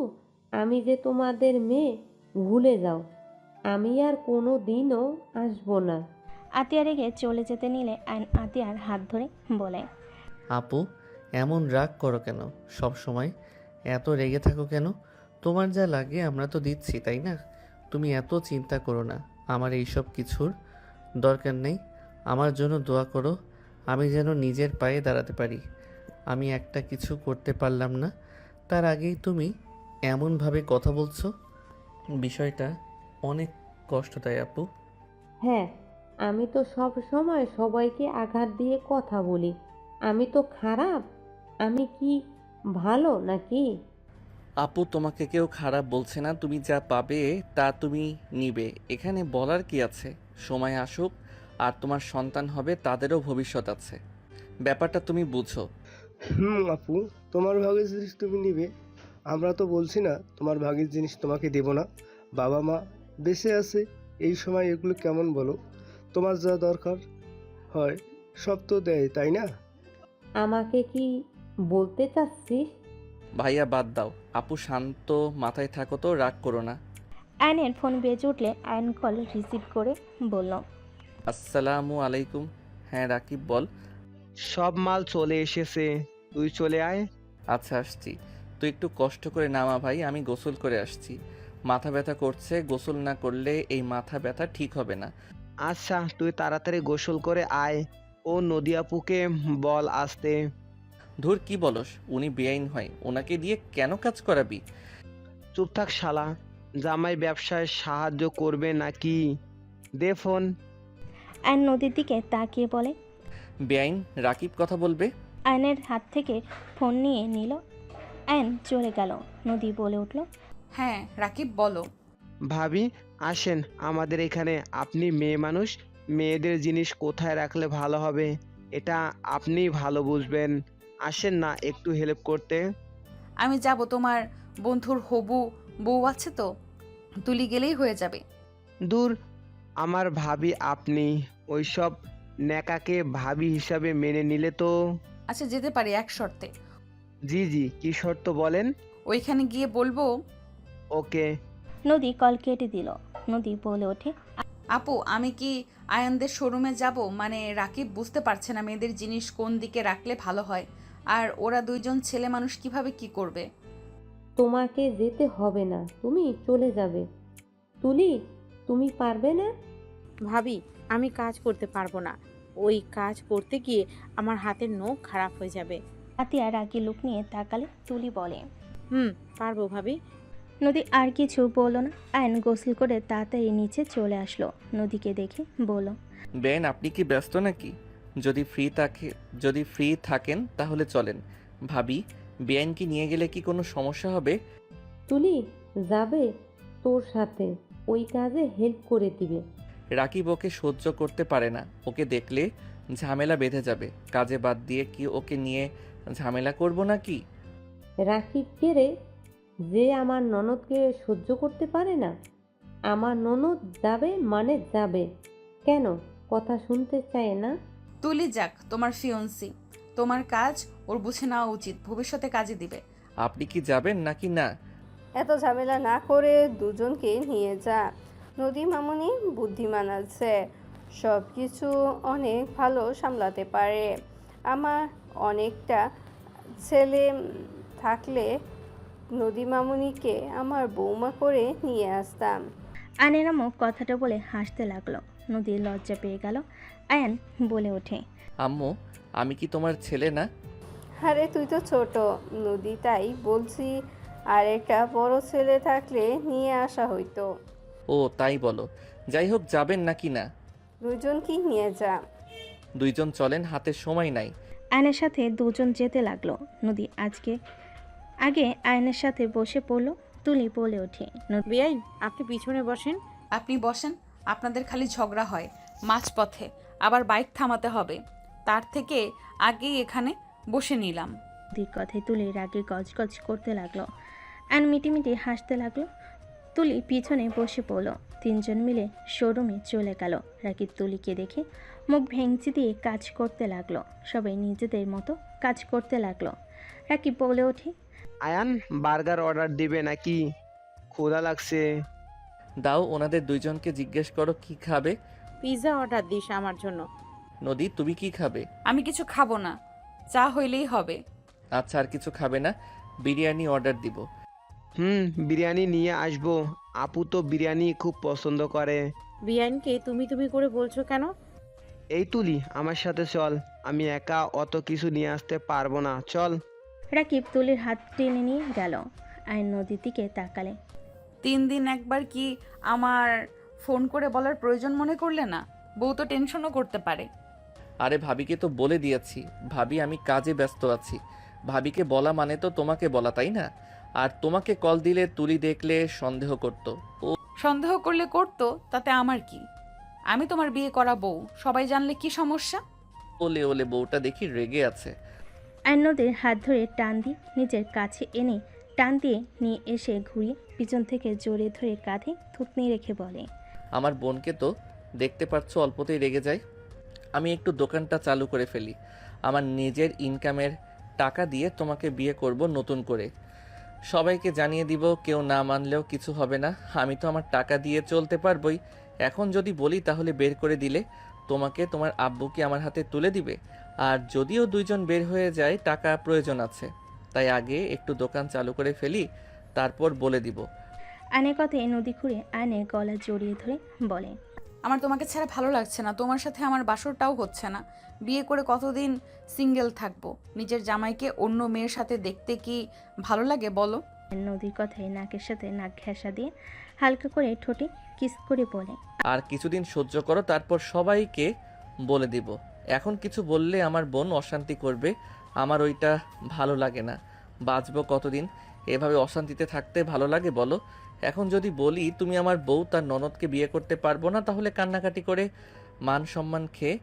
আমি যে তোমাদের মেয়ে, ভুলে যাও। আমি আর কোনো দিনও আসবো না। আতিয়া রেগে চলে যেতে নিলে আয়ন আতিয়ার হাত ধরে বলে, আপু, এমন রাগ করো কেন? সব সময় এত রেগে থাকো কেন? তোমার যা লাগে আমরা তো দিচ্ছি, তাই না? তুমি এত চিন্তা করো না, আমার এইসব কিছুর দরকার নেই। আমার জন্য দোয়া করো, আমি যেন নিজের পায়ে দাঁড়াতে পারি। আমি একটা কিছু করতে পারলাম না, তার আগেই তুমি এমনভাবে কথা বলছো। বিষয়টা অনেক কষ্ট দেয় আপু। হ্যাঁ, আমি তো সব সময় সবাইকে আঘাত দিয়ে কথা বলি। আমি তো খারাপ? আমি কি ভালো নাকি? আপু তোমাকে কেউ খারাপ বলছে না, তুমি যা পাবে তা তুমি নিবে, এখানে বলার কি আছে? সময় আসুক, আর তোমার সন্তান হবে, তাদেরও ভবিষ্যৎ আছে, ব্যাপারটা তুমি বুঝো। আপু, তোমার ভাগের জিনিস তুমি নিবে, আমরা তো বলছি না তোমার ভাগের জিনিস তোমাকে দেব না। বাবা মা বেঁচে আছে এই সময়, এগুলো কেমন বলো? তোমার যা দরকার হয় সব তো দেয়, তাই না? আমাকে কি বলতে চাচ্ছিস? ভাইয়া বাদ দাও, আপু শান্ত মাথায় থাকো তো, রাগ করো না। আয়নের ফোন বেজে উঠলে আয়ন কল রিসিভ করে বলল, আসসালামু আলাইকুম। হ্যাঁ রাকিব বল। সব মাল চলে এসেছে, তুই চলে আয়। আচ্ছা আসছি, তুই একটু কষ্ট করে নামা ভাই, আমি গোসল করে আসছি। মাথা ব্যথা করছে, গোসল না করলে এই মাথা ব্যথা ঠিক হবে না। আচ্ছা তুই তাড়াতাড়ি গোসল করে আয়। ও নদী আপুকে বল আসতে। ধুর কি বলস, উনি বেআইন হয়, ওনাকে দিয়ে কেন কাজ করাবি? চুপ থাক শালা, জামাই ব্যবসায় সাহায্য করবে নাকি? দে ফোন। আয়ন নদীর দিকে তাকিয়ে বলে। বেআইন রাকিব কথা বলবে। আয়নের হাত থেকে ফোন নিয়ে নিল। আয়ন চলে গেল। নদী বলে উঠল, হ্যাঁ রাকিব বলো। ভাবি আসেন আমাদের এখানে, আপনি মেয়ে মানুষ, মেয়েদের জিনিস কোথায় রাখলে ভালো হবে এটা আপনিই ভালো বুঝবেন। আসেন না একটু হেল্প করতে। আমি যাব, তোমার বন্ধুর হবু বউ আছে তো, তুলি গেলেই হয়ে যাবে। দূর, আমার ভাবি আপনি ওইসব ন্যাকাকে ভাবি হিসাবে মেনে নিলে তো। আচ্ছা যেতে পারি এক শর্তে। জি জি, কি শর্ত বলেন? ওইখানে গিয়ে বলবো। ওকে। নদী কল কেটে দিল। নদী বলে ওঠে, আপু আমি কি আয়ানদের শোরুমে যাব? মানে রাকিব বুঝতে পারছে না মেয়েদের জিনিস কোন দিকে রাখলে ভালো হয়, আর ওরা দুইজন ছেলে মানুষ কিভাবে কি করবে। তোমাকে যেতে হবে না, তুমি চলে যাবে। তুলি, তুমি পারবে না? ভাবি, আমি কাজ করতে পারবো না। ওই কাজ করতে গিয়ে আমার হাতের নখ খারাপ হয়ে যাবে। আতিয়া রাগি লুক নিয়ে তাকালে তুলি বলে। পারবো ভাবি। নদী আর কিছু বলল না। আয়ন গোসল করে তাড়াতাড়ি নিচে চলে আসলো। নদীকে দেখে বলল, বেআইন আপনি কি ব্যস্ত নাকি? যদি ফ্রি থাকেন তাহলে চলেন। ভাবি, বেআইনকে নিয়ে গেলে কি কোনো সমস্যা হবে? তুলি যাবে তোর সাথে, ওই কাজে হেল্প করে দিবে। রাকিব ওকে সহ্য করতে পারে না, ওকে দেখলে ঝামেলা বেঁধে যাবে। কাজে বাদ দিয়ে কি ওকে নিয়ে ঝামেলা করব নাকি? রাকিব কে রে, যে আমার ননদকে সহ্য করতে পারে না? আমার ননদ যাবে মানে যাবে। কেন কথা শুনতে চায় না? তুলি যাক, তোমার ফিয়ন্সি, তোমার কাজ ওর বুঝে নেওয়া উচিত, ভবিষ্যতে কাজে দিবে। আপনি কি যাবেন নাকি না? এত ঝামেলা না করে দুজনকে নিয়ে যা। নদী মামুনি বুদ্ধিমান আছে, সব কিছু অনেক ভালো সামলাতে পারে। আমার অনেকটা ছেলে থাকলে নদী মামুনিকে আমার বৌমা করে নিয়ে আসতাম। আয়নের আম্মু কথাটা বলে হাসতে লাগলো। নদীর লজ্জা পেয়ে গেল। আয়ন বলে ওঠে, আম্মু, আমি কি তোমার ছেলে না? আরে তুই তো ছোট নদী, তাই বলছি, আর একটা বড় ছেলে থাকলে নিয়ে আসা হইতো। ও তাই বলো। যাই হোক, যাবেন নাকি না? দুজনকেই নিয়ে যা। দুইজন চলেন, হাতে সময় নাই। আয়নের সাথে দুজন যেতে লাগলো। নদী আগে আয়নের সাথে বসে পড়লো। তুলি বলে ওঠে, বেআইন, আপনি পিছনে বসেন। আপনি বসেন, আপনাদের খালি ঝগড়া হয় মাঝপথে, আবার বাইক থামাতে হবে, তার থেকে আগেই এখানে বসে নিলাম। নদীর কথায় তুলি রাগে গজগজ করতে লাগলো। আয়ন মিটিমিটি হাসতে লাগলো। তুলি পিছনে বসে পড়লো। তিনজন মিলে শোরুমে চলে গেল। রাকিব তুলিকে দেখে মুখ ভেঙচি দিয়ে কাজ করতে লাগলো। সবাই নিজেদের মতো কাজ করতে লাগলো। রাকিব বলে ওঠে, আয়ান বার্গার অর্ডার দিবে নাকি? ক্ষুধা লাগছে। দাও, ওনাদের দুইজনকে জিজ্ঞেস করো কি খাবে। পিৎজা অর্ডার দিস আমার জন্য। নদী, তুমি কি খাবে? আমি কিছু খাবো না, চা হইলেই হবে। আচ্ছা, আর কিছু খাবে না? বিরিয়ানি অর্ডার দিব। বিরিয়ানি নিয়ে আসবো। আপু তো বিরিয়ানি খুব পছন্দ করে। বেআইনকে তুমি তুমি করে বলছো কেন? এই তুলি আমার সাথে চল, আমি একা অত কিছু নিয়ে আসতে পারবো না, চল। রাকিব তুলির হাত টেনে নিয়ে গেল। আয়ন নদীর দিকে তাকালে। 3 দিন একবার কি আমার ফোন করে বলার প্রয়োজন মনে করলে না? বউ তো টেনশনও করতে পারে। আরে ভাবিকে তো বলে দিয়েছি, ভাবি আমি কাজে ব্যস্ত আছি। ভাবিকে বলা মানে তো তোমাকে বলা, তাই না? আর তোমাকে কল দিলে তুলি দেখলে সন্দেহ করতো। ও সন্দেহ করলে করতো, তাতে আমার কি? আমি তোমার বিয়ে করা বউ, সবাই জানলে কি সমস্যা? ওলে ওলে বউটা দেখি রেগে আছে। আয়ন নদীর হাত ধরে টান দিয়ে নিজের কাছে এনে টান দিয়ে নিয়ে এসে ঘুরিয়ে পিছন থেকে জড়িয়ে ধরে কাঁধে থুতনি রেখে বলে, আমার বোনকে তো দেখতে পাচ্ছ অল্পতেই রেগে যায়। আমি একটু দোকানটা চালু করে ফেলি, আমার নিজের ইনকামের টাকা দিয়ে তোমাকে বিয়ে করব নতুন করে। সবাইকে জানিয়ে দিব, কেউ না মানলেও কিছু হবে না। আমি তো আমার টাকা দিয়ে চলতে পারবই। এখন যদি বলি তাহলে বের করে দিলে তোমাকে তোমার আব্বুকে আমার হাতে তুলে দিবে। আর যদিও দুইজন বের হয়ে যায়, টাকা প্রয়োজন আছে, তাই আগে একটু দোকান চালু করে ফেলি, তারপর বলে দিব। আয়নের কথায় নদী ঘুরে আয়নের গলা জড়িয়ে ধরে বলে, আমার তোমাকে ছাড়া ভালো লাগছে না, তোমার সাথে আমার বাসরটাও হচ্ছে না। বিয়ে করে কতদিন সিঙ্গেল থাকবো? নিজের জামাইকে অন্য মেয়ের সাথে দেখতে কি ভালো লাগে বলো? নদীর কথায় নাকের সাথে নাক ঘেঁষা দিয়ে হালকা করে ঠোঁটে কিস করে বলে, আর কিছুদিন সহ্য করো, তারপর সবাইকে বলে দিব। এখন কিছু বললে আমার বোন অশান্তি করবে, আমার ওইটা ভালো লাগে না। বাঁচবো কতদিন এভাবে অশান্তিতে থাকতে? ভালো লাগে বলো? এখন যদি বলি তুমি আমার বউ, তার ননদকে বিয়ে করতে পারবো না, তাহলে কান্নাকাটি করে মান সম্মান খেয়ে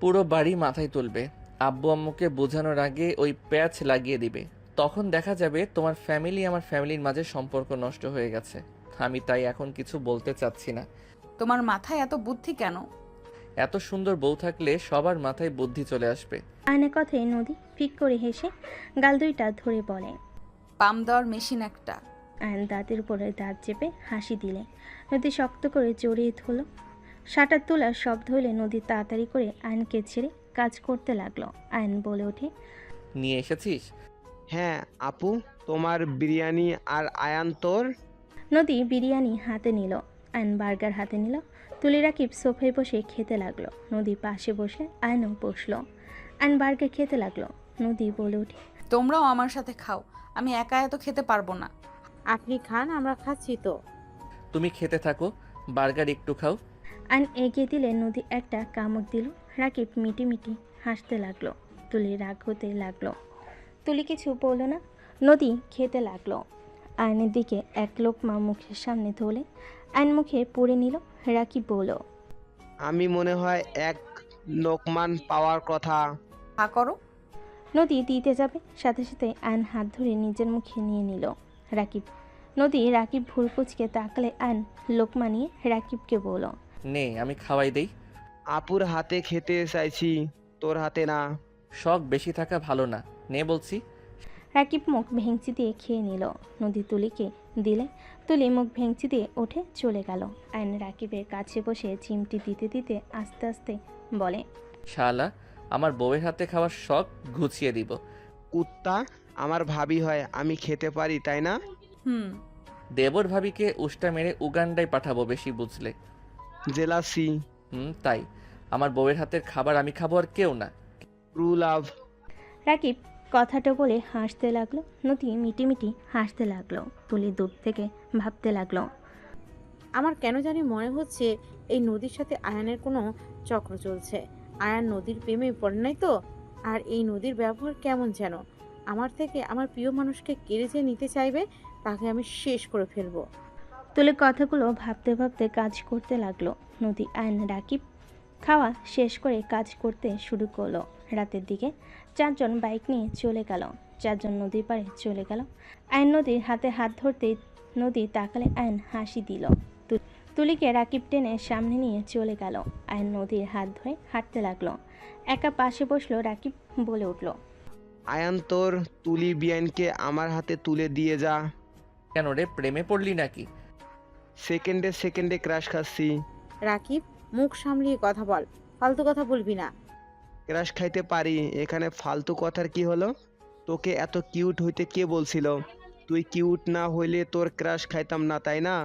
পুরো বাড়ি মাথায় তুলবে। আব্বু আম্মুকে বোঝানোর আগে ওই প্যাচ লাগিয়ে দিবে। তখন দেখা যাবে তোমার ফ্যামিলি আমার ফ্যামিলির মাঝে সম্পর্ক নষ্ট হয়ে গেছে। আমি তাই এখন কিছু বলতে চাচ্ছি না। তোমার মাথায় এত বুদ্ধি কেন? এত সুন্দর বউ থাকলে সবার মাথায় বুদ্ধি চলে আসবে। আয়নের কথায় নদী ফিক করে হেসে গাল দুইটা ধরে বলে, পাম দেওয়ার মেশিন একটা। আয়ন দাঁতের উপরে দাঁত চেপে হাসি দিলে নদী শক্ত করে জড়িয়ে ধরল। শাটার তোলার শব্দ হলে নদী তাড়াতাড়ি করে আয়নকে ছেড়ে কাজ করতে লাগলো। আয়ন বলে ওঠে, নিয়ে এসেছিস? হ্যাঁ আপু, তোমার বিরিয়ানি। আর আয়ান তোর? নদী বিরিয়ানি হাতে নিল, আয়ন বার্গার হাতে নিল। তুলি রাকিব সোফায় বসে খেতে লাগলো। নদী পাশে বসে আয়নও বসলো। আয়ন বার্গার খেতে লাগলো। নদী বলে ওঠে, তোমরাও আমার সাথে খাও, আমি একা এত খেতে পারবো না। আপনি খান, আমরা খাচ্ছি তো। তুমি খেতে থাকো, বার্গার একটু খাও। আয়ন এগিয়ে দিলে নদী একটা কামড় দিল। রাকিব মিটি মিটি হাসতে লাগলো। তুলি রাগ হতে লাগলো। তুলি কিছু বলল না। নদী খেতে লাগলো। আয়নের দিকে এক লোকমা মুখের সামনে ধরলে আয়ন মুখে পুড়ে নিল। রাকিব বলল, আমি মনে হয় এক লোকমান পাওয়ার কথা। হা করো। নদী দিতে যাবে, সাথে সাথে আয়ন হাত ধরে নিজের মুখে নিয়ে নিল। রাকিব রাকিব ভুল কুচকে তাকালে আয়ন লোকমা নিয়ে রাকিবকে বলল, নে আমি খাওয়াই দেই। আপুর হাতে খেতে চাইছি, তোর হাতে না। শখ বেশি থাকা ভালো না, নে বলছি। রাকিব মুখ ভেঙচি দিয়ে খেয়ে নিল। নদী তুলিকে দিলে তুলি মুখ ভেঙচি দিয়ে উঠে চলে গেল। আয়ন রাকিবের কাছে বসে চিমটি দিতে দিতে আস্তে আস্তে বলে, শালা, আমার বউয়ের হাতে খাওয়ার শখ ঘুচিয়ে দিব। কুত্তা, আমার ভাবি হয়, আমি খেতে পারি তাই না? হুম। দেবর ভাবিকে উষ্টা মেরে উগান্ডায় পাঠাবো বেশি বুঝলে। জেলাসি। তাই আমার বউয়ের হাতের খাবার আমি খাবো, আর কেউ না। True love. রাকিব কথাটা বলে হাসতে লাগলো। নদী মিটিমিটি হাসতে লাগলো। তুলি দূর থেকে ভাবতে লাগলো, আমার কেন জানি মনে হচ্ছে এই নদীর সাথে আয়ানের কোনো চক্র চলছে। আয়ান নদীর প্রেমে পড়ে নাই তো? আর এই নদীর ব্যবহার কেমন যেন। আমার থেকে আমার প্রিয় মানুষকে কেড়ে যে নিতে চাইবে, তাকে আমি শেষ করে ফেলবো। তুলি কথাগুলো ভাবতে ভাবতে কাজ করতে লাগলো। নদী আয়ন রাকিব খাওয়া শেষ করে কাজ করতে শুরু করলো। রাতের দিকে 4 জন বাইক নিয়ে চলে গেল। 4 জন নদীর পাড়ে চলে গেল। আয়ন নদীর হাতে হাত ধরতেই নদী তাকালে আয়ন হাসি দিল। তুলিকে রাকিব টেনে সামনে নিয়ে চলে গেল। আয়ন নদীর হাত ধরে হাঁটতে লাগলো। একা পাশে বসলো। রাকিব বলে উঠল, আয়ান তোর তুলি বিয়ানকে আমার হাতে তুলে দিয়ে যা। কেন রে, প্রেমে পড়লি নাকি? সেকেন্ডে সেকেন্ডে ক্রাশ খাচ্ছি। রাকিব, মুখ সামলিয়ে কথা বল, ফালতু কথা বলবি না। ক্রাশ খাইতে পারি, এখানে ফালতু কথার কি হলো? তোকে এত কিউট হইতে কে বলছিল? তুই কিউট না হইলে তোর ক্রাশ খাইতাম না, তাই না?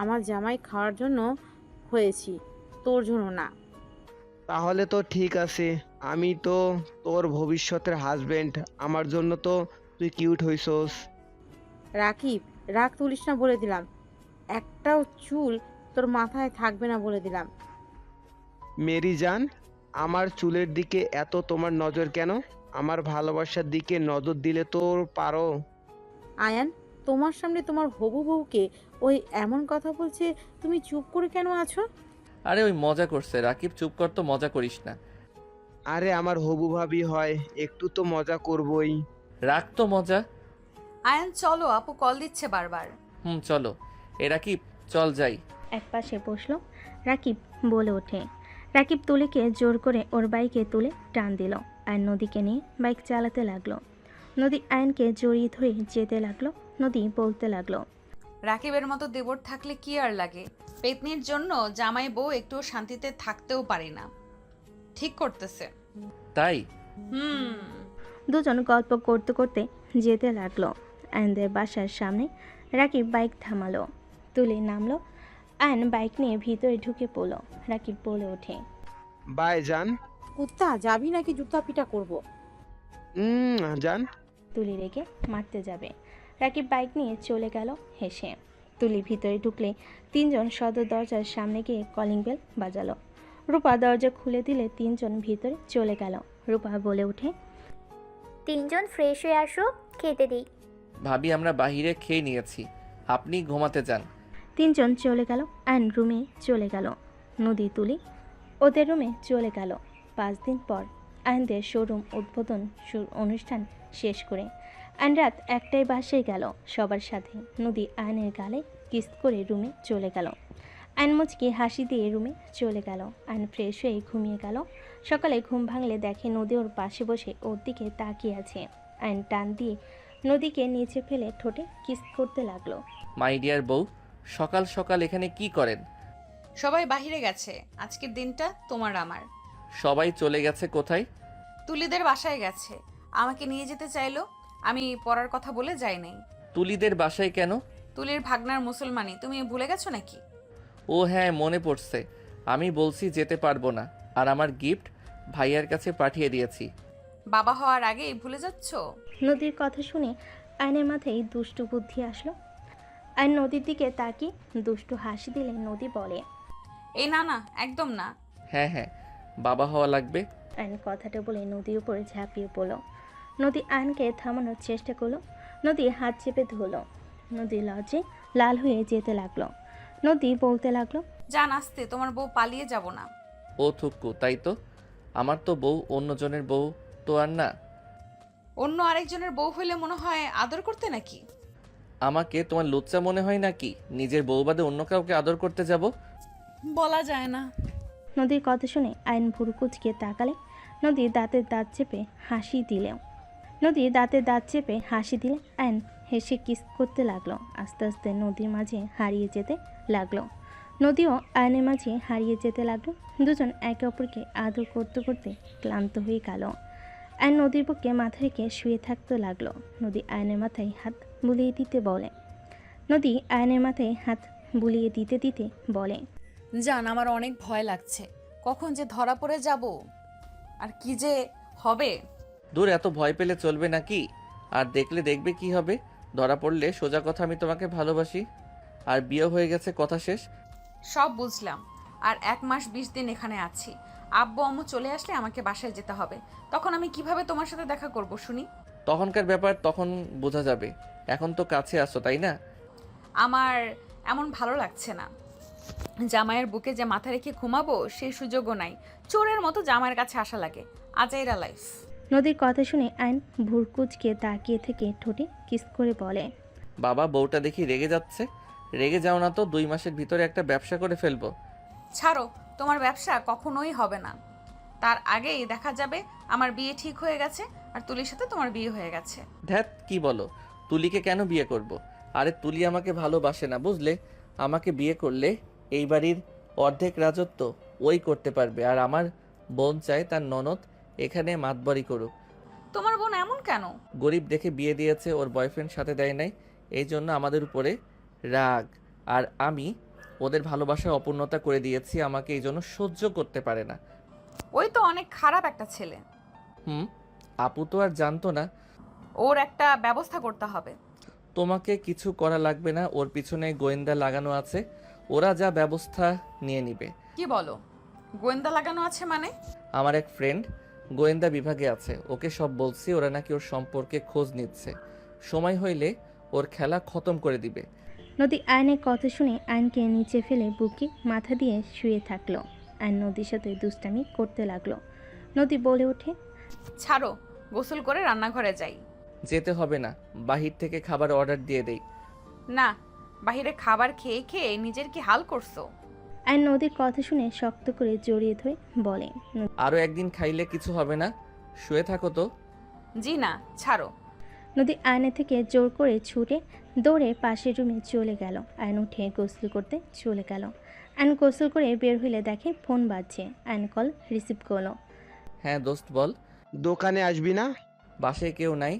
আমার জামাই খাওয়ার জন্য হয়েছি, তোর জন্য না। তাহলে তো ঠিক আছে, আমি তো তোর ভবিষ্যতের হাজবেন্ড, আমার জন্য তো তুই কিউট হইছস। রাকিব, রাগ তুলিস না বলে দিলাম। একটাও চুল তোর মাথায় থাকবে না বলে দিলাম। মেরি জান, আমার চুলের দিকে এত তোমার নজর কেন? আমার ভালোবাসার দিকে নজর দিলে তো পারো। আয়ান, তোমার সামনে তোমার হবু বউকে ওই এমন কথা বলছে, তুমি চুপ করে কেন আছো? আরে ওই মজা করছে, রাকিব চুপ কর তো, মজা করিস না। আরে আমার হবু ভাবি হয়, একটু তো মজা করবই। রাখ তো মজা। আয়ান চলো, আপু কল দিচ্ছে বারবার। চলো। এ রাকিব, চল যাই। এক পাশে বসলো রাকিব, বলে ওঠে। রাকিব তুলিকে জোর করে ওর বাইকে তুলে টান দিল আর নদীকে নিয়ে বাইক চালাতে লাগলো। নদী আয়নকে জড়িয়ে ধরে যেতে লাগলো। নদী বলতে লাগলো, রাকিবের মতো দেবর থাকলে কি আর লাগে, পেতনির জন্য জামাই বউ একটু শান্তিতে থাকতেও পারি না। ঠিক করতেছে। তাই? হুম। দুজন গল্প করতে করতে যেতে লাগলো। আয়নদের বাসার সামনে রাকিব বাইক থামালো। তুলে নামলো। আয়ন বাইক নিয়ে ভিতরে ঢুকে পড়লো। রাকিব বলে ওঠে, বাই জান। কুত্তা, যাবি নাকি জুতা পিটা করবো? জান। তুলি রেখে মারতে যাবে। রাকিব বাইক নিয়ে চলে গেল হেসে। তুলি ভিতরে ঢুকলে তিনজন সদর দরজার সামনে গিয়ে কলিং বেল বাজালো। রূপা দরজা খুলে দিলে তিনজন ভিতরে চলে গেল। রূপা বলে ওঠে, তিনজন ফ্রেশ হয়ে আসো, খেতে দিই। ভাবি আমরা বাহিরে খেয়ে নিয়েছি, আপনি ঘুমাতে যান। তিনজন চলে গেল। আয়ন রুমে চলে গেল। নদী তুলি ওদের রুমে চলে গেল। 5 দিন পর আয়নদের শোরুম উদ্বোধন অনুষ্ঠান শেষ করে আয়ন রাত 1টায় বাসায় গেল সবার সাথে। নদী আয়নের গালে কিস করে রুমে চলে গেল। আয়ন মুচকি হাসি দিয়ে রুমে চলে গেল। আয়ন ফ্রেশ হয়ে ঘুমিয়ে গেল। সকালে ঘুম ভাঙলে দেখে নদী ওর পাশে বসে ওর দিকে তাকিয়ে আছে। আয়ন টান দিয়ে নদীকে নিচে ফেলে ঠোঁটে কিস করতে লাগলো। মাই ডিয়ার বউ, সকাল সকাল এখানে কি করেন? সবাই বাহিরে গেছে, আজকের দিনটা তোমার আমার। সবাই চলে গেছে কোথায়? তুলিদের বাসায় গেছে, আমাকে নিয়ে যেতে চাইলো, আমি পড়ার কথা বলে যাই নাই। তুলিদের বাসায় কেন? তুলির ভাগনার মুসলমানি, তুমি ভুলে গেছো নাকি? ও হ্যাঁ, মনে পড়ছে। আমি বলছি যেতে পারবো না, আর আমার গিফট ভাইয়ার কাছে পাঠিয়ে দিয়েছি। বাবা হওয়ার আগেই ভুলে যাচ্ছ? নদীর কথা শুনে আয়নের মাথায় দুষ্টু বুদ্ধি আসলো। আয়ন নদীর দিকে তাকিয়ে দুষ্টু হাসি দিলে নদী বলে, এই না না, একদম না। হ্যাঁ হ্যাঁ, বাবা হওয়া লাগবে। আয়ন কথাটা বলে নদীর উপরে ঝাঁপিয়ে পড়ল। নদী আয়নকে থামানোর চেষ্টা করলো। নদী হাত চেপে ধরল। নদী লজ্জে লাল হয়ে যেতে লাগলো। নদী বলতে লাগলো, জান আসতে, তোমার বউ পালিয়ে যাব না। ও থুক্কু, তাই তো। আমার তো বউ অন্যজনের বউ তো আর না। অন্য আরেকজনের বউ হইলে মনে হয় আদর করতে নাকি? আমাকে তোমার লুচ্চা মনে হয় নাকি নিজের বউ বাদে অন্য কাউকে আদর করতে যাব? বলা যায় না। নদীর কথা শুনে আয়ন ভুরু কুচকে তাকালে। নদী দাঁতের দাঁত চেপে হাসি দিলেও আয়ন হেসে কিস করতে লাগলো। আস্তে আস্তে নদীর মাঝে হারিয়ে যেতে লাগলো। নদীও আয়নের মাঝে হারিয়ে যেতে লাগলো। দুজন একে অপরকে আদর করতে করতে ক্লান্ত হয়ে গেল। আয়ন নদীর বুকে মাথা রেখে শুয়ে থাকতে লাগলো। নদী আয়নের মাথায় হাত বুলিয়ে দিতে দিতে বলে, জান আমার অনেক ভয় লাগছে, কখন যে ধরা পড়ে যাব আর কি যে হবে। দূর, এত ভয় পেলে চলবে নাকি? আর দেখলে দেখবে কি হবে। ধরা পড়লে সোজা কথা, আমি তোমাকে ভালোবাসি আর বিয়ে হয়ে গেছে, কথা শেষ। সব বুঝলাম, আর 1 মাস 20 দিন এখানে আছি। আব্বু আম্মু চলে আসলে আমাকে বাসায় যেতে হবে, তখন আমি কিভাবে তোমার সাথে দেখা করব শুনি? তখনকার ব্যাপার তখন বোঝা যাবে, এখন তো কাছে আসো, তাই না? আমার এমন ভালো লাগছে না। জামাইয়ের বুকে যে মাথা রেখে ঘুমাবো সেই সুযোগও নাই। চোরের মতো জামাইয়ের কাছে আসা লাগে। আজাইরা লাইফ। নদীর কথা শুনে আয়ন ভুরকুচকে তাকিয়ে থেকে ঠোঁটে কিস করে বলে, বাবা, বউটা দেখি রেগে যাচ্ছে। রেগে যাও না তো, 2 মাসের ভিতরে একটা ব্যবসা করে ফেলবো। ছাড়ো, তোমার ব্যবসা কখনোই হবে না। তার আগেই দেখা যাবে আমার বিয়ে ঠিক হয়ে গেছে আর তুলির সাথে তোমার বিয়ে হয়ে গেছে। ধ্যাত, কি বলো? তুলিকে কেন বিয়ে করব? আরে তুলি আমাকে ভালোবাসে না, বুঝলে? আমাকে বিয়ে করলে এই বাড়ির অর্ধেক রাজত্ব ওই করতে পারবে, আর আমার বোন চায় তার ননদ এখানে মাতবরি করুক। তোমার বোন এমন কেন? গরিব দেখে বিয়ে দিয়েছে, ওর বয়ফ্রেন্ড সাথে দেয় নাই, এই জন্য আমাদের উপরে রাগ। আর আমি ওদের ভালোবাসার অপূর্ণতা করে দিয়েছি, আমাকে এই জন্য সহ্য করতে পারে না। ওই তো অনেক খারাপ একটা ছেলে। আপু তো আর জানতো না। ওর একটা ব্যবস্থা করতে হবে। তোমাকে কিছু করা লাগবে না, ওর পিছনে গোয়েন্দা লাগানো আছে, ওরা যা ব্যবস্থা নিয়ে নিবে। কি বলো? গোয়েন্দা লাগানো আছে মানে? আমার এক ফ্রেন্ড গোয়েন্দা বিভাগে আছে, ওকে সব বলছি, ওরা নাকি ওর সম্পর্কে খোঁজ নিচ্ছে, সময় হইলে ওর খেলা খতম করে দিবে। নদী আয়নের কথা শুনে আয়নকে নিচে ফেলে বুকে মাথা দিয়ে শুয়ে থাকলো। আয়ন নদীর সাথে দুষ্টামি করতে লাগলো। নদী বলে ওঠে, ছাড়ো, গোসল করে রান্নাঘরে যাই। যেতে হবে না, বাহির থেকে খাবার অর্ডার দিয়ে দেই। না, বাইরে খাবার খেয়ে খেয়ে নিজের কি হাল করছো? আয়ন নদীর কথা শুনে শক্ত করে জড়িয়ে ধরে বলে, আরও একদিন খাইলে কিছু হবে না, শুয়ে থাকো তো। জি না, ছাড়ো। নদী আয়নের থেকে জোর করে ছুটে দৌড়ে পাশের রুমে চলে গেল। আয়ন উঠে গোসল করতে চলে গেল। আয়ন গোসল করে বের হইলে দেখে ফোন বাজছে। আয়ন কল রিসিভ করলো। হ্যাঁ দোস্ত বল। দোকানে আসবি না? বাসায় কেউ নাই,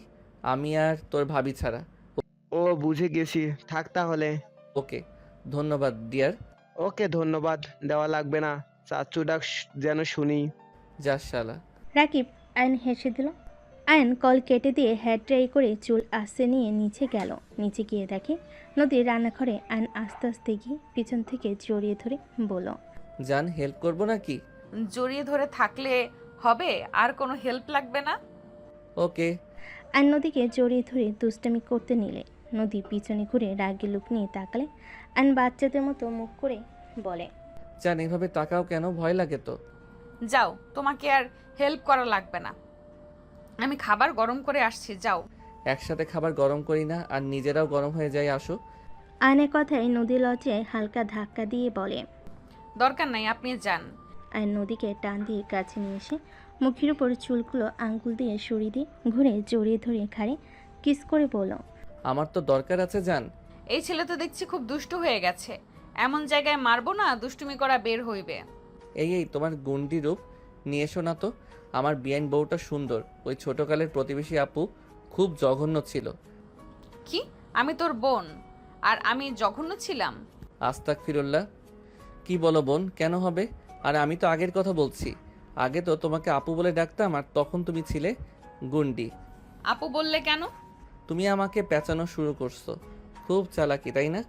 আমি আর তোর ভাবি ছাড়া। ও বুঝে গেছি, থাক তাহলে। ওকে, ধন্যবাদ ডিয়ার। ওকে, ধন্যবাদ দেওয়া লাগবে না, চাচু ডাক যেন শুনি। যা শালা। রাকিব আয়ন হেসে দিল। আয়ন কল কেটে দিয়ে হেয়ার ড্রাই করে চুল আস্তে নিয়ে নিচে গেল। নিচে গিয়ে দেখে নদীর রান্নাঘরে। আয়ন আস্তে আস্তে গিয়ে পিছন থেকে জড়িয়ে ধরে বলল, জান হেল্প করবো নাকি? জড়িয়ে ধরে থাকলে হবে, আর কোনো হেল্প লাগবে না। ওকে। আয়ন নদীকে জড়িয়ে ধরে দুষ্টামি করতে নিলে নদী পিছনে ঘুরে রাগি লুক নিয়ে তাকালে। আয়ন বাচ্চাদের মতো মুখ করে বলে, জান এভাবে তাকাও কেন, ভয় লাগে তো। যাও, তোমাকে আর হেল্প করা লাগবে না, আমি খাবার গরম করে আসছি, যাও। একসাথে খাবার গরম করি না, আর নিজেরাও গরম হয়ে যায়, আসো। আয়নের কথায় নদী লজ্জায় হালকা ধাক্কা দিয়ে বলে, দরকার নাই, আপনি যান। আয়ন নদীকে টান দিয়ে কাছে নিয়ে এসে মুখের উপর চুলগুলো আঙ্গুল দিয়ে সরিয়ে দিয়ে ঘুরে জড়িয়ে ধরে ঘাড়ে কিস করে বলল, আমার তো দরকার আছে জান। এই ছেলে তো দেখছি খুব দুষ্টু হয়ে গেছে, এমন জায়গায় মারবো না দুষ্টুমি করা বের হইবে। এই তোমার গুন্ডি রূপ নিয়ে এসো না তো। আমার বিয়ান বউটা সুন্দর, ওই ছোটকালের প্রতিবেশী আপু খুব জঘন্য ছিল। কি? আমি তোর বোন আর আমি জঘন্য ছিলাম? আস্তাক ফিরুল্লাহ। কি বলো বোন, কেন হবে? আর আমি তো আগের কথা বলছি, আগে তো তোমাকে আপু বলে ডাকতাম, আর তখন তুমি ছিলে গুন্ডি। আপু বললে কেন? তুমি আমাকে পেঁচানো শুরু করছো, খুব চালাকি তাই না?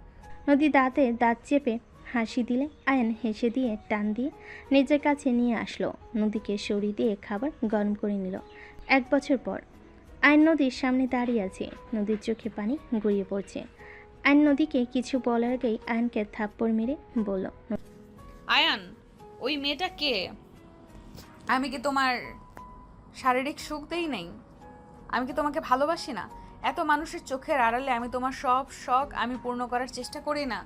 নদী দাঁতে দাঁত চেপে হাসি দিলে আয়ন হেসে দিয়ে টান দিয়ে নিজের কাছে নিয়ে আসলো। নদীকে সরিয়ে দিয়ে খাবার গরম করে নিল। 1 বছর পর আয়ন নদীর সামনে দাঁড়িয়ে আছে। নদীর চোখে পানি গড়িয়ে পড়ছে। আয়ন নদীকে কিছু বলার আগেই আয়নকে থাপ্পড় মেরে বলল, আয়ান, ওই মেয়েটা কে? আমি কি তোমার শারীরিক সুখ দেই নাই? আমি কি তোমাকে ভালোবাসি না? এত মানুষের চোখের আড়ালে আমি তোমার সব শখ আমি পূর্ণ করার চেষ্টা করি না?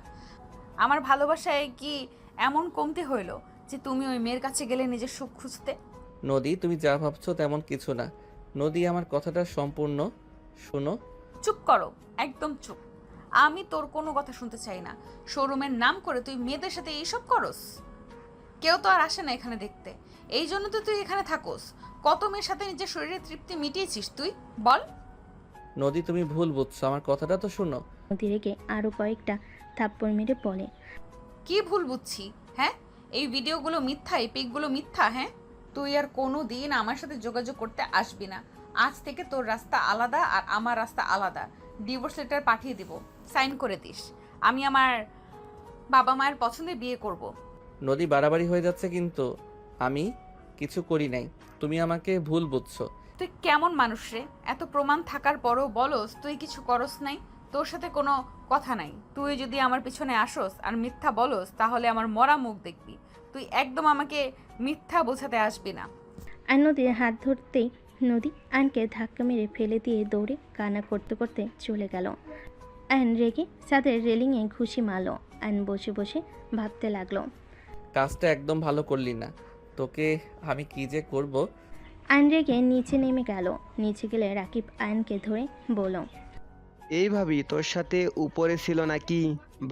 আমার ভালোবাসায় কি এমন কমতে হইলো যে তুমি ওই মেয়ের কাছে গেলে নিজের সুখ খুঁজতে? নদী, তুমি যা ভাবছো তেমন কিছু না। নদী, আমার কথাটা সম্পূর্ণ শোনো। চুপ করো, একদম চুপ। আমি তোর কোনো কথা শুনতে চাই না। শোরুমের নাম করে তুই মেয়েদের সাথে এইসব করস? কেউ তো আর আসে না এখানে দেখতে, এই জন্য তো তুই এখানে থাকোস। কত মেয়ের সাথে নিজের শরীরের তৃপ্তি মিটিয়েছিস তুই, বল? নদী, তুমি ভুল বুঝছো, আমার কথাটা তো শোনো। নদী রেগে আরও কয়েকটা থাপ্পড় মেরে বলে, কি ভুল বুঝছি? হ্যাঁ, এই ভিডিওগুলো মিথ্যা, এই পিকগুলো মিথ্যা। হ্যাঁ, তুই আর কোনো দিন আমার সাথে যোগাযোগ করতে আসবি না। আজ থেকে তোর রাস্তা আলাদা আর আমার রাস্তা আলাদা। ডিভোর্স লেটার পাঠিয়ে দিব, সাইন করে দিস। আমি আমার বাবা মায়ের পছন্দে বিয়ে করব। নদী, বাড়াবাড়ি হয়ে যাচ্ছে কিন্তু। আমি কিছু করি নাই, তুমি আমাকে ভুল বুঝছো। তুই কেমন মানুষ রে? এত প্রমাণ থাকার পরও বলস তুই কিছু করস নাই? তোর সাথে কোনো কথা নাই। তুই যদি আমার পিছনে আসস আর মিথ্যা বলস তাহলে আমার মরা মুখ দেখবি। তুই একদম আমাকে মিথ্যা বোঝাতে আসবি না। আয়ন নদীর হাত ধরতেই নদী আয়নকে ধাক্কা মেরে ফেলে দিয়ে দৌড়ে কান্না করতে করতে চলে গেল। আয়ন রেগে ছাদের রেলিংয়ে ঘুষি মারল। আয়ন বসে বসে ভাবতে লাগলো, কাজটা একদম ভালো করলি না, তোকে আমি কি যে করব। আয়ন রেগে নিচে নেমে গেল। নিচে গেলে রাকিব আয়নকে ধরে বলল, এই ভাবি তোর সাথে উপরে ছিল নাকি?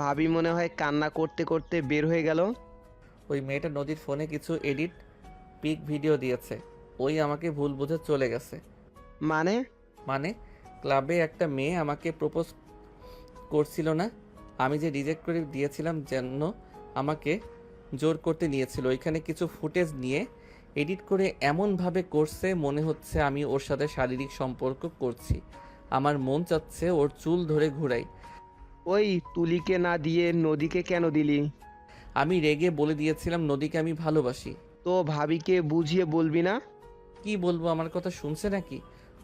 ভাবি মনে হয় কান্না করতে করতে বের হয়ে গেল। ওই মেয়েটা নদীর ফোনে কিছু এডিট পিক ভিডিও দিয়েছে, ওই আমাকে ভুল বুঝে চলে গেছে। মানে? ক্লাবে একটা মেয়ে আমাকে প্রপোজ করছিল না, আমি যে রিজেক্ট করে দিয়েছিলাম, যেন আমাকে জোর করতে নিয়েছিল। ওইখানে কিছু ফুটেজ নিয়ে এডিট করে এমনভাবে করছে মনে হচ্ছে আমি ওর সাথে শারীরিক সম্পর্ক করছি। আমার মন চাচ্ছে ওর চুল ধরে ঘুরাই। ওই তুলিকে না দিয়ে নদীকে কেন দিলি? আমি রেগে বলে দিয়েছিলাম নদীকে আমি ভালোবাসি। তো ভাবিকে বুঝিয়ে বলবি না? কি বলবো, আমার কথা শুনছে নাকি?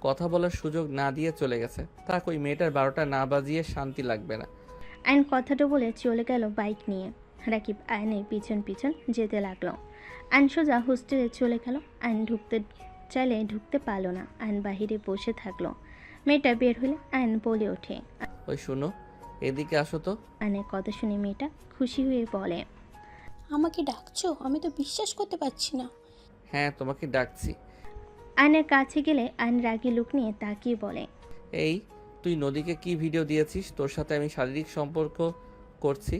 কথা বলার সুযোগ না দিয়ে চলে গেছে। থাক, ওই মেয়েটার 12টা না বাজিয়ে শান্তি লাগবে না। আয়ন কথাটা বলে চলে গেল বাইক নিয়ে। রাকিব আয়নের পিছন পিছন যেতে লাগলো। আয়ন সোজা হোস্টেলে চলে গেল। আয়ন ঢুকতে চাইলে ঢুকতে পারলো না। আয়ন বাহিরে বসে থাকলো। মেয়েটা বের হলে আয়ন বলে ওঠে। ওই শোনো, এদিকে আসো তো। আয়নের কথা শুনে মেয়েটা খুশি হয়ে বলে, আমাকে ডাকছো? আমি তো বিশ্বাস করতে পারছি না। হ্যাঁ, তোমাকে ডাকছি। আয়নের কাছে গেলে আয়ন রাগী লুক নিয়ে তাকিয়ে বলে, এই, তুই নদীকে কি ভিডিও দিয়েছিস তোর সাথে আমি শারীরিক সম্পর্ক করছি?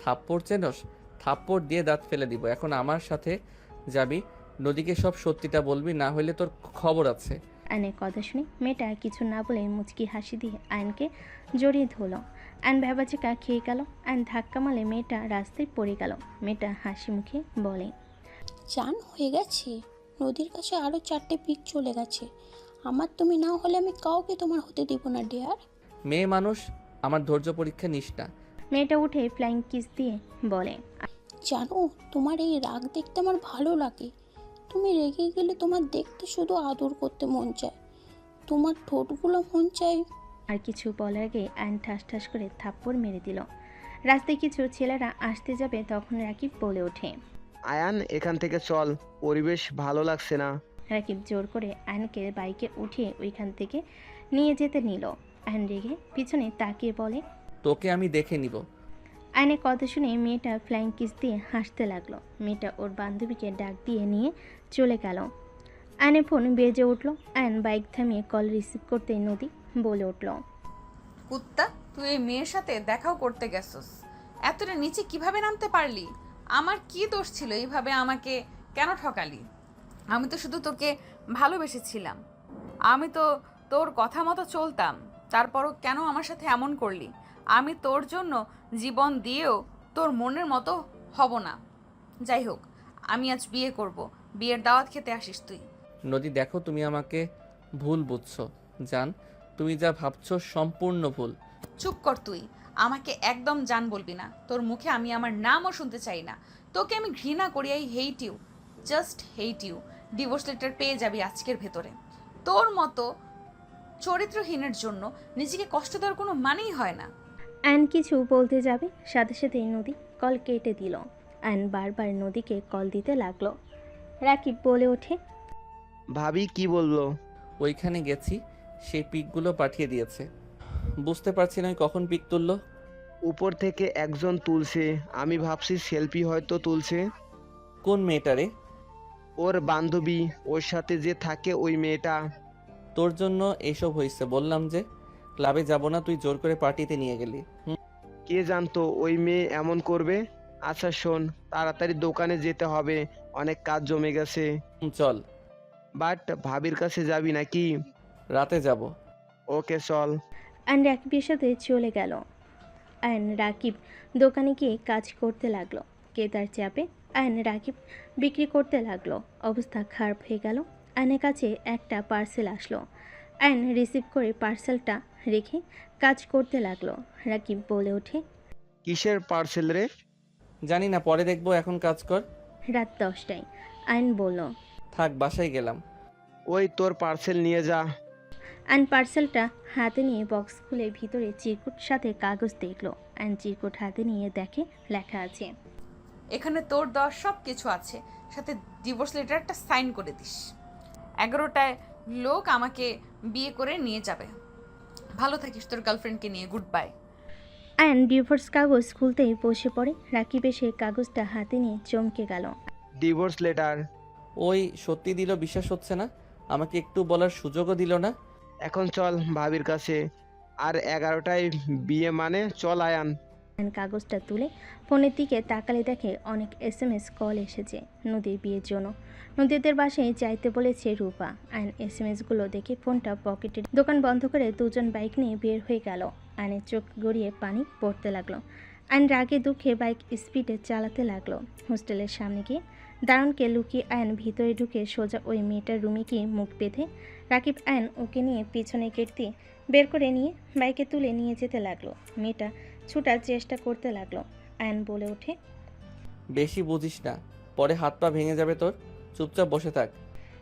থাপ্পড় চেনস? থাপ্পড় দিয়ে দাঁত ফেলে দিব। এখন আমার সাথে যাবি, নদীকে সব সত্যিটা বলবি, না হলে তোর খবর আছে। আয়নের কথা শুনে মেয়েটা কিছু না বলে মুচকি হাসি দিয়ে আয়নকে জড়িয়ে ধরলো। আয়ন ভেবাচিকা খেয়ে গেল। আয়ন ধাক্কা মারলে মেয়েটা রাস্তায় পড়ে গেল। মেয়েটা হাসি মুখে বলে, চান হয়ে গেছে? নদীর কাছে আরও 4টে পিক চলে গেছে। আমার তুমি না হলে আমি কাউকে তোমার হতে দিব না ডিয়ার। মেয়ে মানুষ, আমার ধৈর্য পরীক্ষা নিস না। মেয়েটা উঠে ফ্লাইং কিস দিয়ে বলে, জানো, তোমার এই রাগ দেখতে আমার ভালো লাগে। তুমি রেগে গেলে তোমার দেখতে শুধু আদর করতে মন চায়, তোমার ঠোঁটগুলো মন চায়। আর কিছু বলার আগে আয়ন ঠাস ঠাস করে থাপ্পড় মেরে দিল। রাস্তায় কিছু ছেলেরা আসতে যাবে তখন রাকিব বলে ওঠে, আয়ান, এখান থেকে চল, পরিবেশ ভালো লাগছে না। রাকিব জোর করে আয়নকে বাইকে উঠিয়ে ওইখান থেকে নিয়ে যেতে নিল। আয়ন রেগে পিছনে তাকিয়ে বলে, তোকে আমি দেখে নিব। আয়নের কথা শুনে মেয়েটা ফ্লাইং কিস দিয়ে হাসতে লাগলো। মেয়েটা ওর বান্ধবীকে ডাক দিয়ে নিয়ে চলে গেল। আয়নের ফোন বেজে উঠলো। আয়ন বাইক থামিয়ে কল রিসিভ করতেই নদী বলে উঠল, কুত্তা, তুই এই মেয়ের সাথে দেখাও করতে গেছস? এতটা নিচে কিভাবে নামতে পারলি? আমার কি দোষ ছিল এইভাবে আমাকে কেন ঠকালি? আমি তো শুধু তোকে ভালোবেসেছিলাম। আমি তো তোর কথা মতো চলতাম, তারপরও কেন আমার সাথে এমন করলি? আমি তোর জন্য জীবন দিয়েও তোর মনের মতো হব না। যাই হোক, আমি আজ বিয়ে করব। বিয়ের দাওয়াত খেতে আসিস তুই। নদী, দেখো তুমি আমাকে ভুল বুঝছো। জান, তুমি যা ভাবছো সম্পূর্ণ ভুল। চুপ কর তুই, আমাকে একদম জান বলবি না। তোর মুখে আমি আমার নামও শুনতে চাই না। তোকে আমি ঘৃণা করি। I hate you, just hate you. Divorce letter পেয়ে যাবি আজকের ভেতরে। তোর মতো চরিত্রহীনের জন্য নিজেকে কষ্ট দেওয়ার কোনো মানেই হয় না। আয়ন কিছু বলতে যাবে সাথে সাথেই নদী কল কেটে দিল। আয়ন বারবার নদীকে কল দিতে লাগলো। রাকিব বলে ওঠে, ভাবি কি বললো? ওইখানে গেছি, সেই পিকগুলো পাঠিয়ে দিয়েছে। বুঝতে পারছি না ওই কখন পিক তুললো। উপর থেকে একজন তুলছে, আমি ভাবছি সেলফি হয়তো তুলছে। কোন মেয়েটারে? ওর বান্ধবী, ওর সাথে যে থাকে ওই মেয়েটা। তোর জন্য এসব হয়েছে। বললাম যে ক্লাবে যাব না, তুই জোর করে পার্টিতে নিয়ে গেলি। কে জানতো ওই মেয়ে এমন করবে? আচ্ছা শোন, তাড়াতাড়ি দোকানে যেতে হবে, অনেক কাজ জমে গেছে। চল। বাট ভাবির কাছে যাবি নাকি? রাতে যাব। ওকে চল। আয়ন রাকিবের সাথে চলে গেল। আয়ন রাকিব দোকানে গিয়ে কাজ করতে লাগলো। কেতার চাপে আয়ন রাকিব বিক্রি করতে লাগলো। অবস্থা খারাপ হয়ে গেল। আয়নের কাছে একটা পার্সেল আসলো। আয়ন রিসিভ করে পার্সেলটা রেখে কাজ করতে লাগলো। রাকিব বলে ওঠে, কিসের পার্সেল রে? জানি না, পরে দেখবো, এখন কাজ কর। রাত 10টায়। আয়ন বলল, থাক, বাসায় গেলাম। ওই তোর পার্সেল নিয়ে যা। আয়ন পার্সেলটা হাতে নিয়ে বক্স খুলে ভিতরে চিরকুট সাথে কাগজ দেখলো। আয়ন চিরকুট হাতে নিয়ে দেখে লেখা আছে, এখানে তোর দেওয়া সব কিছু আছে, সাথে ডিভোর্স লেটারটা সাইন করে দিস। 11টায় লোক আমাকে বিয়ে করে নিয়ে যাবে। ভালো থাকিস তোর গার্লফ্রেন্ডকে নিয়ে। Good bye. আয়ন ডিভোর্স কাগজ খুলতেই বসে পড়ে। রাকিব এসে কাগজটা হাতে নিয়ে চমকে গেল। Divorce letter? ওই সত্যি দিল, বিশ্বাস হচ্ছে না। আমাকে একটু বলার সুযোগও দিল না। এখন চল ভাবির কাছে, আর 11টায় বিয়ে মানে, চল আয়ান। আয়ন কাগজটা তুলে ফোনের দিকে তাকালে দেখে অনেক SMS কল এসেছে নদীর বিয়ের জন্য। নদীদের বাসায় যাইতে বলেছে রূপা। আয়ন SMSগুলো দেখে ফোনটা পকেটে দোকান বন্ধ করে দুজন বাইক নিয়ে বের হয়ে গেল। আয়নের চোখ গড়িয়ে পানি পড়তে লাগলো। আয়ন রাগে দুঃখে বাইক স্পিডে চালাতে লাগলো। হোস্টেলের সামনে গিয়ে দারুণকে লুকিয়ে আয়ন ভিতরে ঢুকে সোজা ওই মেয়েটার রুমে গিয়ে মুখ বেঁধে রাকিব আয়ন ওকে নিয়ে পিছনে গেট দিয়ে বের করে নিয়ে বাইকে তুলে নিয়ে যেতে লাগলো। মেয়েটা ছুটার চেষ্টা করতে লাগলো। আয়ান বলে ওঠে, বেশি বুঝিস না, পরে হাত পা ভেঙে যাবে তোর। চুপচাপ বসে থাক।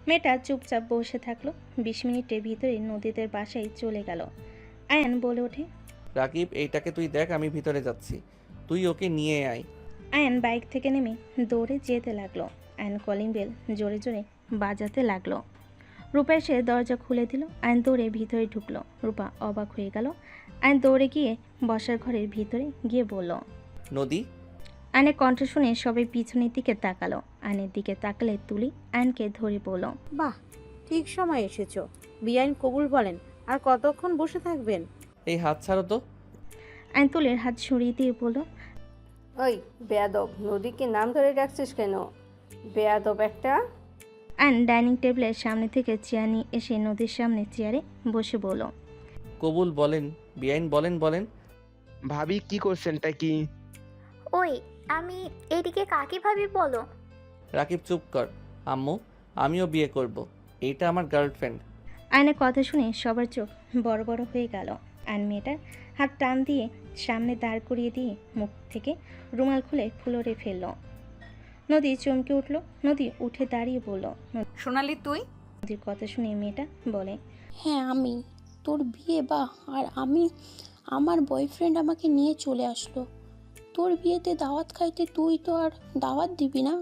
মেয়েটা চুপচাপ বসে থাকলো। 20 মিনিটের ভিতরে নদীদের বাসায় চলে গেল। আয়ান বলে ওঠে, রাকিব, এইটাকে তুই দেখ, আমি ভিতরে যাচ্ছি, তুই ওকে নিয়ে আয়। আয়ান বাইক থেকে নেমে দৌড়ে যেতে লাগলো। আয়ান কলিং বেল জোরে জোরে বাজাতে লাগলো। রূপা এসে দরজা খুলে দিল। আয়ন দৌড়ে ভিতরে ঢুকলো। রূপা অবাক হয়ে গেল। আয়ন দৌড়ে গিয়ে বসার ঘরের ভিতরে গিয়ে বলল, নদী। আয়নের কণ্ঠ শুনে সবাই পিছনের দিকে তাকালো। আয়নের দিকে তাকালে তুলি আয়নকে ধরে বলল, বাহ, ঠিক সময় এসেছো। বিআইন কবুল বলেন। আর কতক্ষণ বসে থাকবেন? এই হাত ছাড়ো তো। আয়ন তুলির হাত সরিয়ে দিয়ে বলল, ওই বেয়াদব, নদীকে নাম ধরে ডাকছিস কেন? বেয়াদব একটা। আয়ন ডাইনিং টেবিলের সামনে থেকে চেয়ার নিয়ে এসে নদীর সামনে চেয়ারে বসে বলল, কবুল বলেন বিআইন, বলেন বলেন। ভাবি কি করছেনটা কি? ওই আমি এদিকে কাকে ভাবি বলো? রাকিব চুপ কর। আম্মু, আমিও বিয়ে করব, এইটা আমার গার্লফ্রেন্ড। আয়নের কথা শুনে সবার চোখ বড় বড় হয়ে গেল। আয়ন মেয়েটার হাত টান দিয়ে সামনে দাঁড় করিয়ে দিয়ে মুখ থেকে রুমাল খুলে ফ্লোরে ফেলল। নদী চমকে উঠল। নদী উঠে দাঁড়িয়ে বলল, সোনালি তুই? নদীর কথা শুনে মেয়েটা বলে, হ্যাঁ আমি। তোর বিয়ে আর আমার বয়ফ্রেন্ড আমাকে নিয়ে চলে আসলো। তোর বিয়েতে দাওয়াত খাইতে তুই তো আর দাওয়াত দিবি না?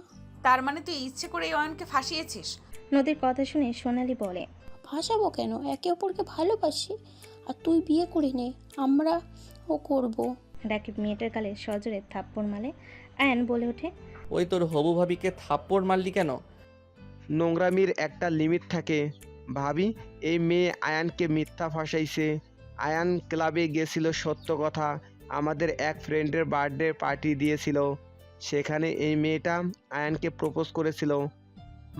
তার মানে তুই ইচ্ছে করে এই অয়নকে ফাঁসিয়েছিস? নদীর কথা শুনে সোনালি বলে, ভাসাবো কেন? একে অপরকে ভালোবাসি। আর তুই বিয়ে করে নে, আমরা ও করবো। রাকিব মেয়েটার গালে সজোরে থাপ্পড় মারে। আয়ন বলে ওঠে, ওই তোর হবু ভাবিকে থাপ্পড় মারলি কেন? নোংরামির একটা লিমিট থাকে ভাবি। এই মেয়ে আয়ানকে মিথ্যা ফাঁসাইছে। আয়ান ক্লাবে গেছিল, সত্য কথা, আমাদের এক ফ্রেন্ডের বার্থডে পার্টি দিয়েছিল। সেখানে এই মেয়েটা আয়ানকে প্রপোজ করেছিল,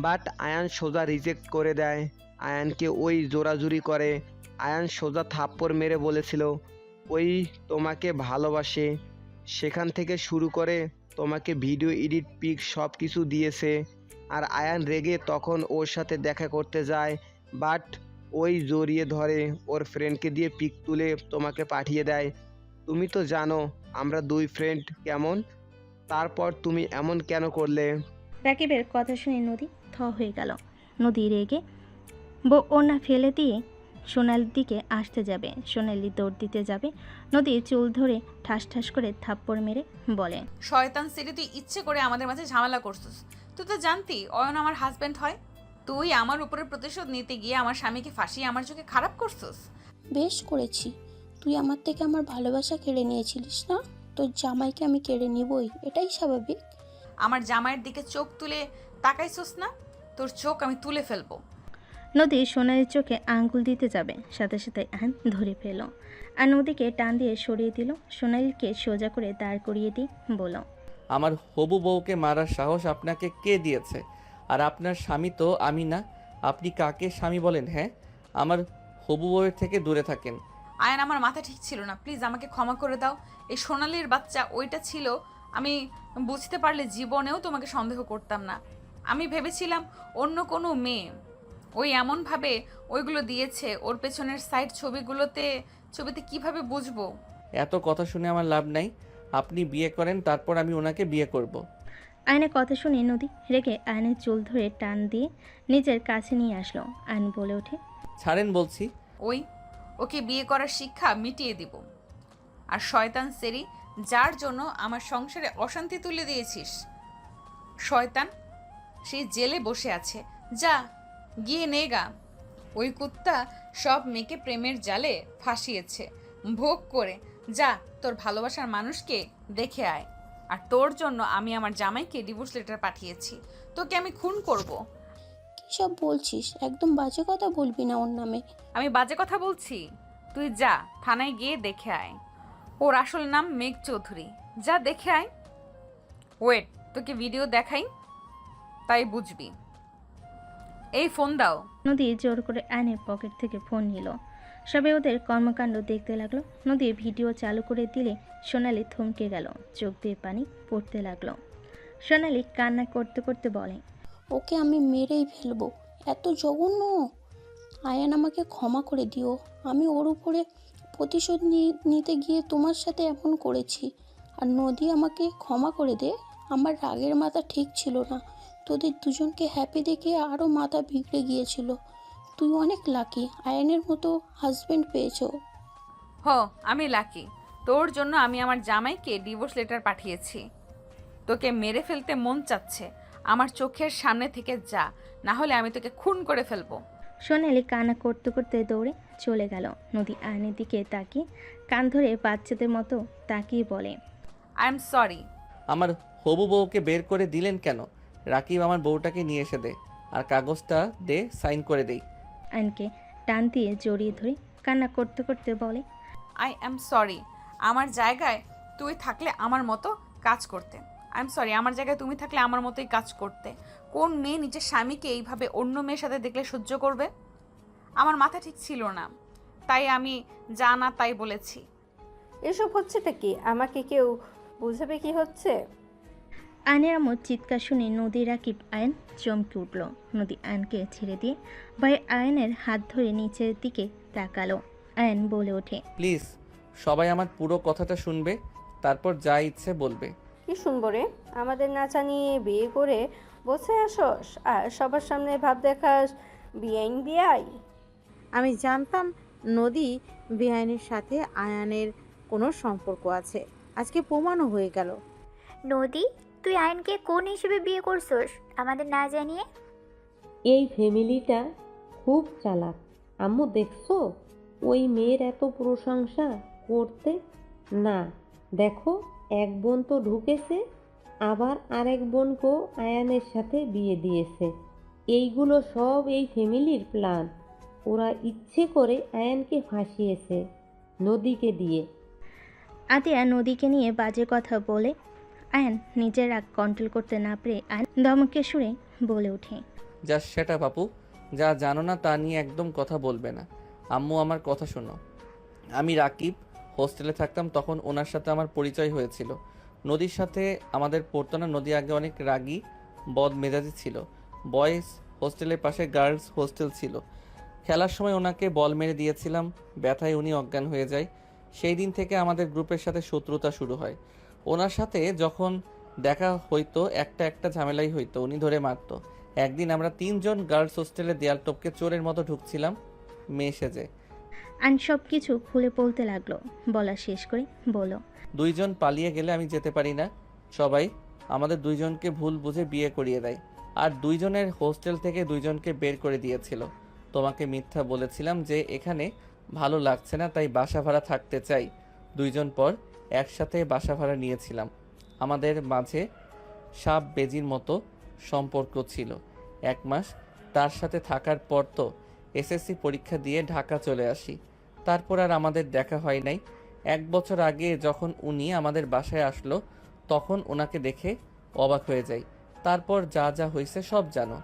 বাট আয়ান সোজা রিজেক্ট করে দেয়। আয়ানকে ওই জোরাজুরি করে। আয়ান সোজা থাপ্পড় মেরে বলেছিল ওই তোমাকে ভালোবাসে। সেখান থেকে শুরু করে তোমাকে ভিডিও এডিট পিক সব কিছু দিয়েছে। আর আয়ান রেগে তখন ওর সাথে দেখা করতে যায়, বাট ওই জড়িয়ে ধরে ওর ফ্রেন্ডকে দিয়ে পিক তুলে তোমাকে পাঠিয়ে দেয়। তুমি তো জানো আমরা দুই ফ্রেন্ড কেমন। তারপর তুমি এমন কেন করলে? রাকিবের কথা শুনে নদী থ হয়ে গেল। নদী রেগে ওনা ফেলে দিয়ে সোনালির দিকে আসতে যাবে। সোনালি দৌড় দিতে যাবে। নদী চুল ধরে ঠাস ঠাস করে থাপ্পড় মেরে বলে, শয়তান সেরে তুই ইচ্ছে করে আমাদের মাঝে ঝামেলা করছিস। তুই তো জানতি অয়ন আমার হাজব্যান্ড হয়। তুই আমার উপরে প্রতিশোধ নিতে গিয়ে আমার স্বামীকে ফাঁসিয়ে আমার চোখে খারাপ করছিস। বেশ করেছি। তুই আমার থেকে আমার ভালোবাসা কেড়ে নিয়েছিলিস না? তোর জামাইকে আমি কেড়ে নিবই, এটাই স্বাভাবিক। আমার জামাইয়ের দিকে চোখ তুলে তাকাইছিস না? তোর চোখ আমি তুলে ফেলবো। নদী সোনালির চোখে আঙ্গুল দিতে যাবে, সাথে সাথে আয়ন ধরে ফেল আর নদীকে টান দিয়ে সরিয়ে দিল। সোনালিকে সোজা করে দাঁড় করিয়ে দিয়ে বলল, আমার হবু বউকে মারার সাহস আপনাকে কে দিয়েছে? আর আপনার স্বামী তো আমি না। আপনি কাকে স্বামী বলেন? হ্যাঁ, আমার হবু বউয়ের থেকে দূরে থাকেন। আয়ন, আমার মাথা ঠিক ছিল না, প্লিজ আমাকে ক্ষমা করে দাও। এই সোনালির বাচ্চা ওইটা ছিল। আমি বুঝতে পারলে জীবনেও তোমাকে সন্দেহ করতাম না। আমি ভেবেছিলাম অন্য কোনো মেয়ে। ওই এমনভাবে ওইগুলো দিয়েছে, ওর পেছনের সাইড ছবিতে কিভাবে বুঝবো? এত কথা শুনে আমার লাভ নাই। আপনি বিয়ে করেন, তারপর আমি ওনাকে বিয়ে করব। আয়নের কথা শুনে নদী রেগে আয়নের চুল ধরে টান দিয়ে নিজের কাছে নিয়ে আসলো। আয়ন বলে ওঠে, ছাড়েন বলছি। ওকে বিয়ে করার শিক্ষা মিটিয়ে দিব। আর শয়তান সেরি, যার জন্য আমার সংসারে অশান্তি তুলে দিয়েছিস, শয়তান সেই জেলে বসে আছে। যা গিয়ে নেগা। ওই কুত্তা সব মেয়েকে প্রেমের জালে ফাঁসিয়েছে, ভোগ করে যা তোর ভালোবাসার মানুষকে দেখে আয়। আর তোর জন্য আমি আমার জামাইকে ডিভোর্স লেটার পাঠিয়েছি। তোকে আমি খুন করব। কী সব বলছিস? একদম বাজে কথা বলবি না ওর নামে। আমি বাজে কথা বলছি? তুই যা থানায় গিয়ে দেখে আয়। ওর আসল নাম মেঘ চৌধুরী। যা দেখে আয়। ওয়েট, তোকে ভিডিও দেখাই, তাই বুঝবি। এই ফোন দাও। নদী জোর করে আয়নের পকেট থেকে ফোন নিল। সবে ওদের কর্মকাণ্ড দেখতে লাগলো। নদী ভিডিও চালু করে দিলে সোনালি থমকে গেল, চোখ দিয়ে পানি পড়তে লাগলো। সোনালি কান্না করতে করতে বলে, ওকে আমি মেরেই ফেলবো। এত জঘন্য! আয়ান আমাকে ক্ষমা করে দিও। আমি ওর উপরে প্রতিশোধ নিতে গিয়ে তোমার সাথে এমন করেছি। আর নদী আমাকে ক্ষমা করে দে। আমার রাগের মাথা ঠিক ছিল না। তোদের দুজনকে হ্যাপি দেখে আরও মাথা বিগড়ে গিয়েছিল। তুই অনেক লাকি, আয়ানের মতো হাজবেন্ড পেয়েছো। আমি লাকি। তোর জন্য আমি আমার জামাইকে ডিভোর্স লেটার পাঠিয়েছি। তোকে মেরে ফেলতে মন চাচ্ছে, আমার চোখের সামনে থেকে যা, না হলে আমি তোকে খুন করে ফেলবো। সোনালি কান্না করতে করতে দৌড়ে চলে গেল। নদী আয়নের দিকে তাকিয়ে কান ধরে বাচ্চাদের মতো তাকিয়ে বলে, আই এম সরি। আমার হবু বউকে বের করে দিলেন কেন? রাকিব আমার বউটাকে নিয়ে এসে দে, আর কাগজটা দে, সাইন করে দেই। আয়নকে টান দিয়ে জড়িয়ে ধরে কান্না করতে করতে বলে, আই এম সরি। আমার জায়গায় তুই থাকলে আমার মতো কাজ করতে। আই এম সরি, আমার জায়গায় তুমি থাকলে আমার মতোই কাজ করতে। কোন মেয়ে নিজের স্বামীকে এইভাবে অন্য মেয়ের সাথে দেখলে সহ্য করবে? আমার মাথা ঠিক ছিল না, তাই আমি যা না তাই বলেছি। এসব হচ্ছেটা কি? আমাকে কেউ বুঝাবে কি হচ্ছে? আয়নের আম্মুর চিৎকার শুনে নদী রাকিব আয়ন চমকে উঠল। নদী আয়নকে ছেড়ে দিয়ে ভাই আয়নের হাত ধরে নিচের দিকে তাকালো। আয়ন বলে ওঠে, প্লিজ সবাই আমার পুরো কথাটা শুনবে, তারপর যা ইচ্ছে বলবে। কি শুনবো রে? আমাদের না জানিয়ে বিয়ে করে বসে আসস আর সবার সামনে ভাব দেখাস বিআইন বিআই। আমি জানতাম নদী বেআইনের সাথে আয়ানের কোনো সম্পর্ক আছে, আজকে প্রমাণও হয়ে গেল। নদী, তুই আয়নকে কোন হিসেবে বিয়ে করছস আমাদের না জানিয়ে? এই ফ্যামিলিটা খুব চালাক। আম্মু দেখছো ওই মেয়ের এত প্রশংসা করতে? না, দেখো এক বোন তো ঢুকেছে, আবার আরেক বোনকেও আয়ানের সাথে বিয়ে দিয়েছে। এইগুলো সব এই ফ্যামিলির প্ল্যান। ওরা ইচ্ছে করে আয়ানকে ফাঁসিয়েছে নদীকে দিয়ে। আতিয়া নদীকে নিয়ে বাজে কথা বলে আয়ন নিজের রাগ কন্ট্রোল করতে না পেরে আয়ন ধমকে সুরে বলে ওঠে, যা সেটা বাপু, যা জানো না তা নিয়ে একদম কথা বলবে না। আম্মু আমার কথা শোনো। আমি রাকিব হোস্টেলে থাকতাম, তখন ওনার সাথে আমার পরিচয় হয়েছিল। নদীর সাথে আমাদের পড়তো না। নদী আগে অনেক রাগী বদ মেজাজি ছিল। বয়েজ হোস্টেলের পাশে গার্লস হোস্টেল ছিল। খেলার সময় ওনাকে বল মেরে দিয়েছিলাম, ব্যথায় উনি অজ্ঞান হয়ে যায়। সেই দিন থেকে আমাদের গ্রুপের সাথে শত্রুতা শুরু হয়। ওনার সাথে যখন দেখা হইতো একটা ঝামেলাই হইতো, উনি ধরে মারতো। একদিন আমরা 3 জন গার্লস হোস্টেলে দেয়াল টপকে চোরের মতো ঢুকছিলাম মেয়ে সেজে। আয়ন সব কিছু খুলে বলতে লাগলো। বলা শেষ করে বলো, 2 জন পালিয়ে গেলে আমি যেতে পারি না। সবাই আমাদের 2 জনকে ভুল বুঝে বিয়ে করিয়ে দেয়, আর 2 জনের হোস্টেল থেকে 2 জনকে বের করে দিয়েছিল। তোমাকে মিথ্যা বলেছিলাম যে এখানে ভালো লাগছে না, তাই বাসা ভাড়া থাকতে চাই। 2 জন পর একসাথে বাসা ভাড়া নিয়েছিলাম। আমাদের মাঝে সাপ বেজির মতো সম্পর্ক ছিল। 1 মাস তার সাথে থাকার পর তো এসএসসি পরীক্ষা দিয়ে ঢাকা চলে আসি। তারপর আর আমাদের দেখা হয় নাই। 1 বছর আগে যখন উনি আমাদের বাসায় আসলো, তখন ওনাকে দেখে অবাক হয়ে যাই। তারপর যা যা হয়েছে সব জানো।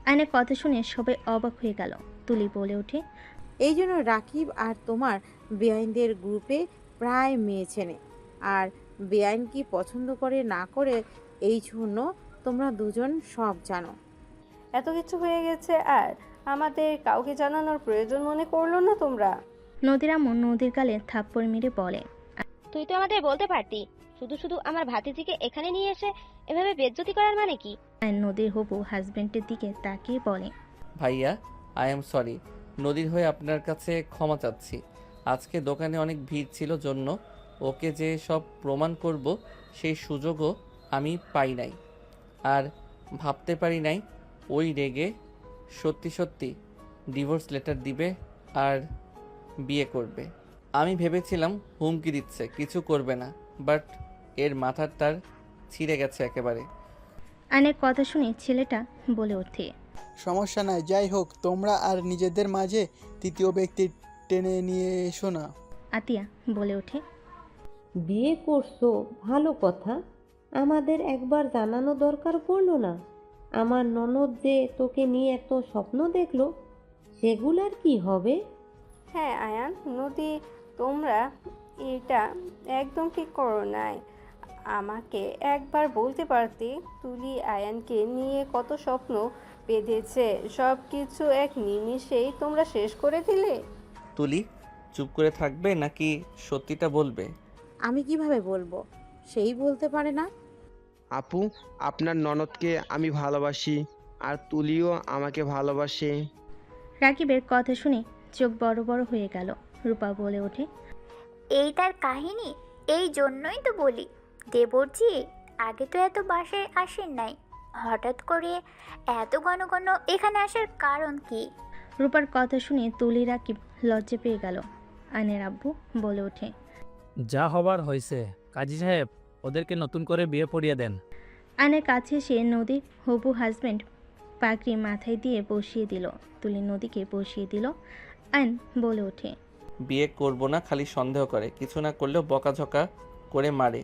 আয়নের কথা শুনে সবাই অবাক হয়ে গেল। তুলি বলে ওঠে, এই জন্য রাকিব আর তোমার বেআইনদের গ্রুপে প্রায় মেয়ে চেনে, আর বেআইন কি পছন্দ করে না করে এই জন্য তোমরা দুজন সব জানো। এত কিছু হয়ে গেছে আর আমাদের কাউকে জানানোর প্রয়োজন মনে করলো না তোমরা? নদীর আম্মু নদীর গালে থাপ্পড় মেরে বলে, তুই তো আমাদের বলতে পারতি। শুধু শুধু আমার ভাতিজিকে এখানে নিয়ে এসে এভাবে বেজ্জতি করার মানে কি? আয়ন নদীর হবু হাজবেন্ডের দিকে তাকিয়ে বলে, ভাইয়া, আই এম সরি। নদীর হয়ে আপনার কাছে ক্ষমা চাচ্ছি। আজকে দোকানে অনেক ভিড় ছিল জন্য ওকে যে সব প্রমাণ করব সেই সুযোগও আমি পাই নাই, আর ভাবতে পারি নাই ওই রেগে সত্যি সত্যি ডিভোর্স লেটার দিবে আর বিয়ে করবে। আমি ভেবেছিলাম হুমকি দিচ্ছে, কিছু করবে না, বাট এর মাথার তার ছিঁড়ে গেছে একেবারে। আয়নের কথা শুনে ছেলেটা বলে ওঠে, সমস্যা নাই, যাই হোক তোমরা আর নিজেদের মাঝে তৃতীয় ব্যক্তি টেনে নিয়ে এসো না। আতিয়া বলে ওঠে, বিয়ে করছো ভালো কথা, আমাদের একবার জানানো দরকার পড়লো না? আমার ননদ যে তোকে নিয়ে এত স্বপ্ন দেখলো, সেগুলার কি হবে? হ্যাঁ আয়ান, নদী, তোমরা এটা একদম ঠিক করো নাই। আমাকে একবার বলতে পারতে তুলি আয়ানকে নিয়ে কত স্বপ্ন বেঁধেছে সব কিছু এক নিমিষেই তোমরা শেষ করে দিলে। তুলি চুপ করে থাকবে নাকি সত্যিটা বলবে? আমি কিভাবে বলবো? সেই বলতে পারে না। আপু, আপনার ননদকে আমি ভালোবাসি, আর তুলিও আমাকে ভালোবাসে। রাকিবের কথা শুনে চোখ বড় বড় হয়ে গেল। রূপা বলে ওঠে, এই তার কাহিনী? এই জন্যই তো বলি দেবরজি আগে তো এত বাসায় আসেন নাই, হঠাৎ করে এত ঘন ঘন এখানে আসার কারণ কি? রূপার কথা শুনে তুলি রাকিব লজ্জা পেয়ে গেল। আয়নের আব্বু বলে ওঠে, যা হবার হয়েছে, কাজী সাহেব ওদেরকে নতুন করে বিয়ে পড়িয়ে দেন। আয়নের কাছে এসে নদীর হবু হাজব্যান্ড পাগড়ি মাথায় দিয়ে বসিয়ে দিল। তুলি নদীকে বসিয়ে দিল। আয়ন বলে ওঠে, বিয়ে করব না, খালি সন্দেহ করে, কিছু না করলেও বকাঝকা করে মারে।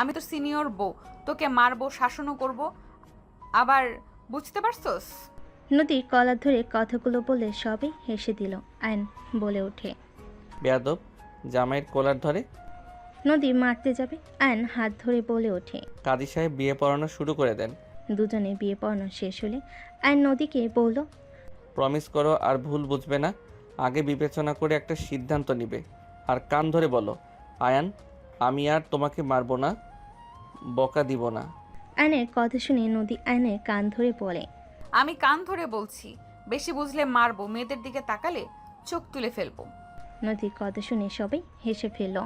আমি তো সিনিয়র বউ, তোকে মারবো, শাসনও করব, আবার বুঝতে পারছস? নদী কলার ধরে কথাগুলো বলে সবে হেসে দিল। আয়ন বলে ওঠে, বেয়াদব, জামাইয়ের কোলার ধরে। নদী মারতে যাবে, আয়ন হাত ধরে বলে ওঠে। কাজী সাহেব বিয়ে পড়ানো শুরু করে দেন। দুজনে বিয়ে পড়ানো শেষ হলে আয়ন নদীকে বলল, প্রমিস করো আর ভুল বুঝবে না, আগে বিবেচনা করে একটা সিদ্ধান্ত নিবে। আর কান ধরে বলো, আয়ান আমি আর তোমাকে মারবো না, বকা দিব না। আয়নের কথা শুনে নদী আয়নের কান ধরে বলে, আমি কান ধরে বলছি, বেশি বুঝলে মারবো, মেয়েদের দিকে তাকালে চোখ তুলে ফেলবো। নদীর কথা শুনে সবাই হেসে ফেলল।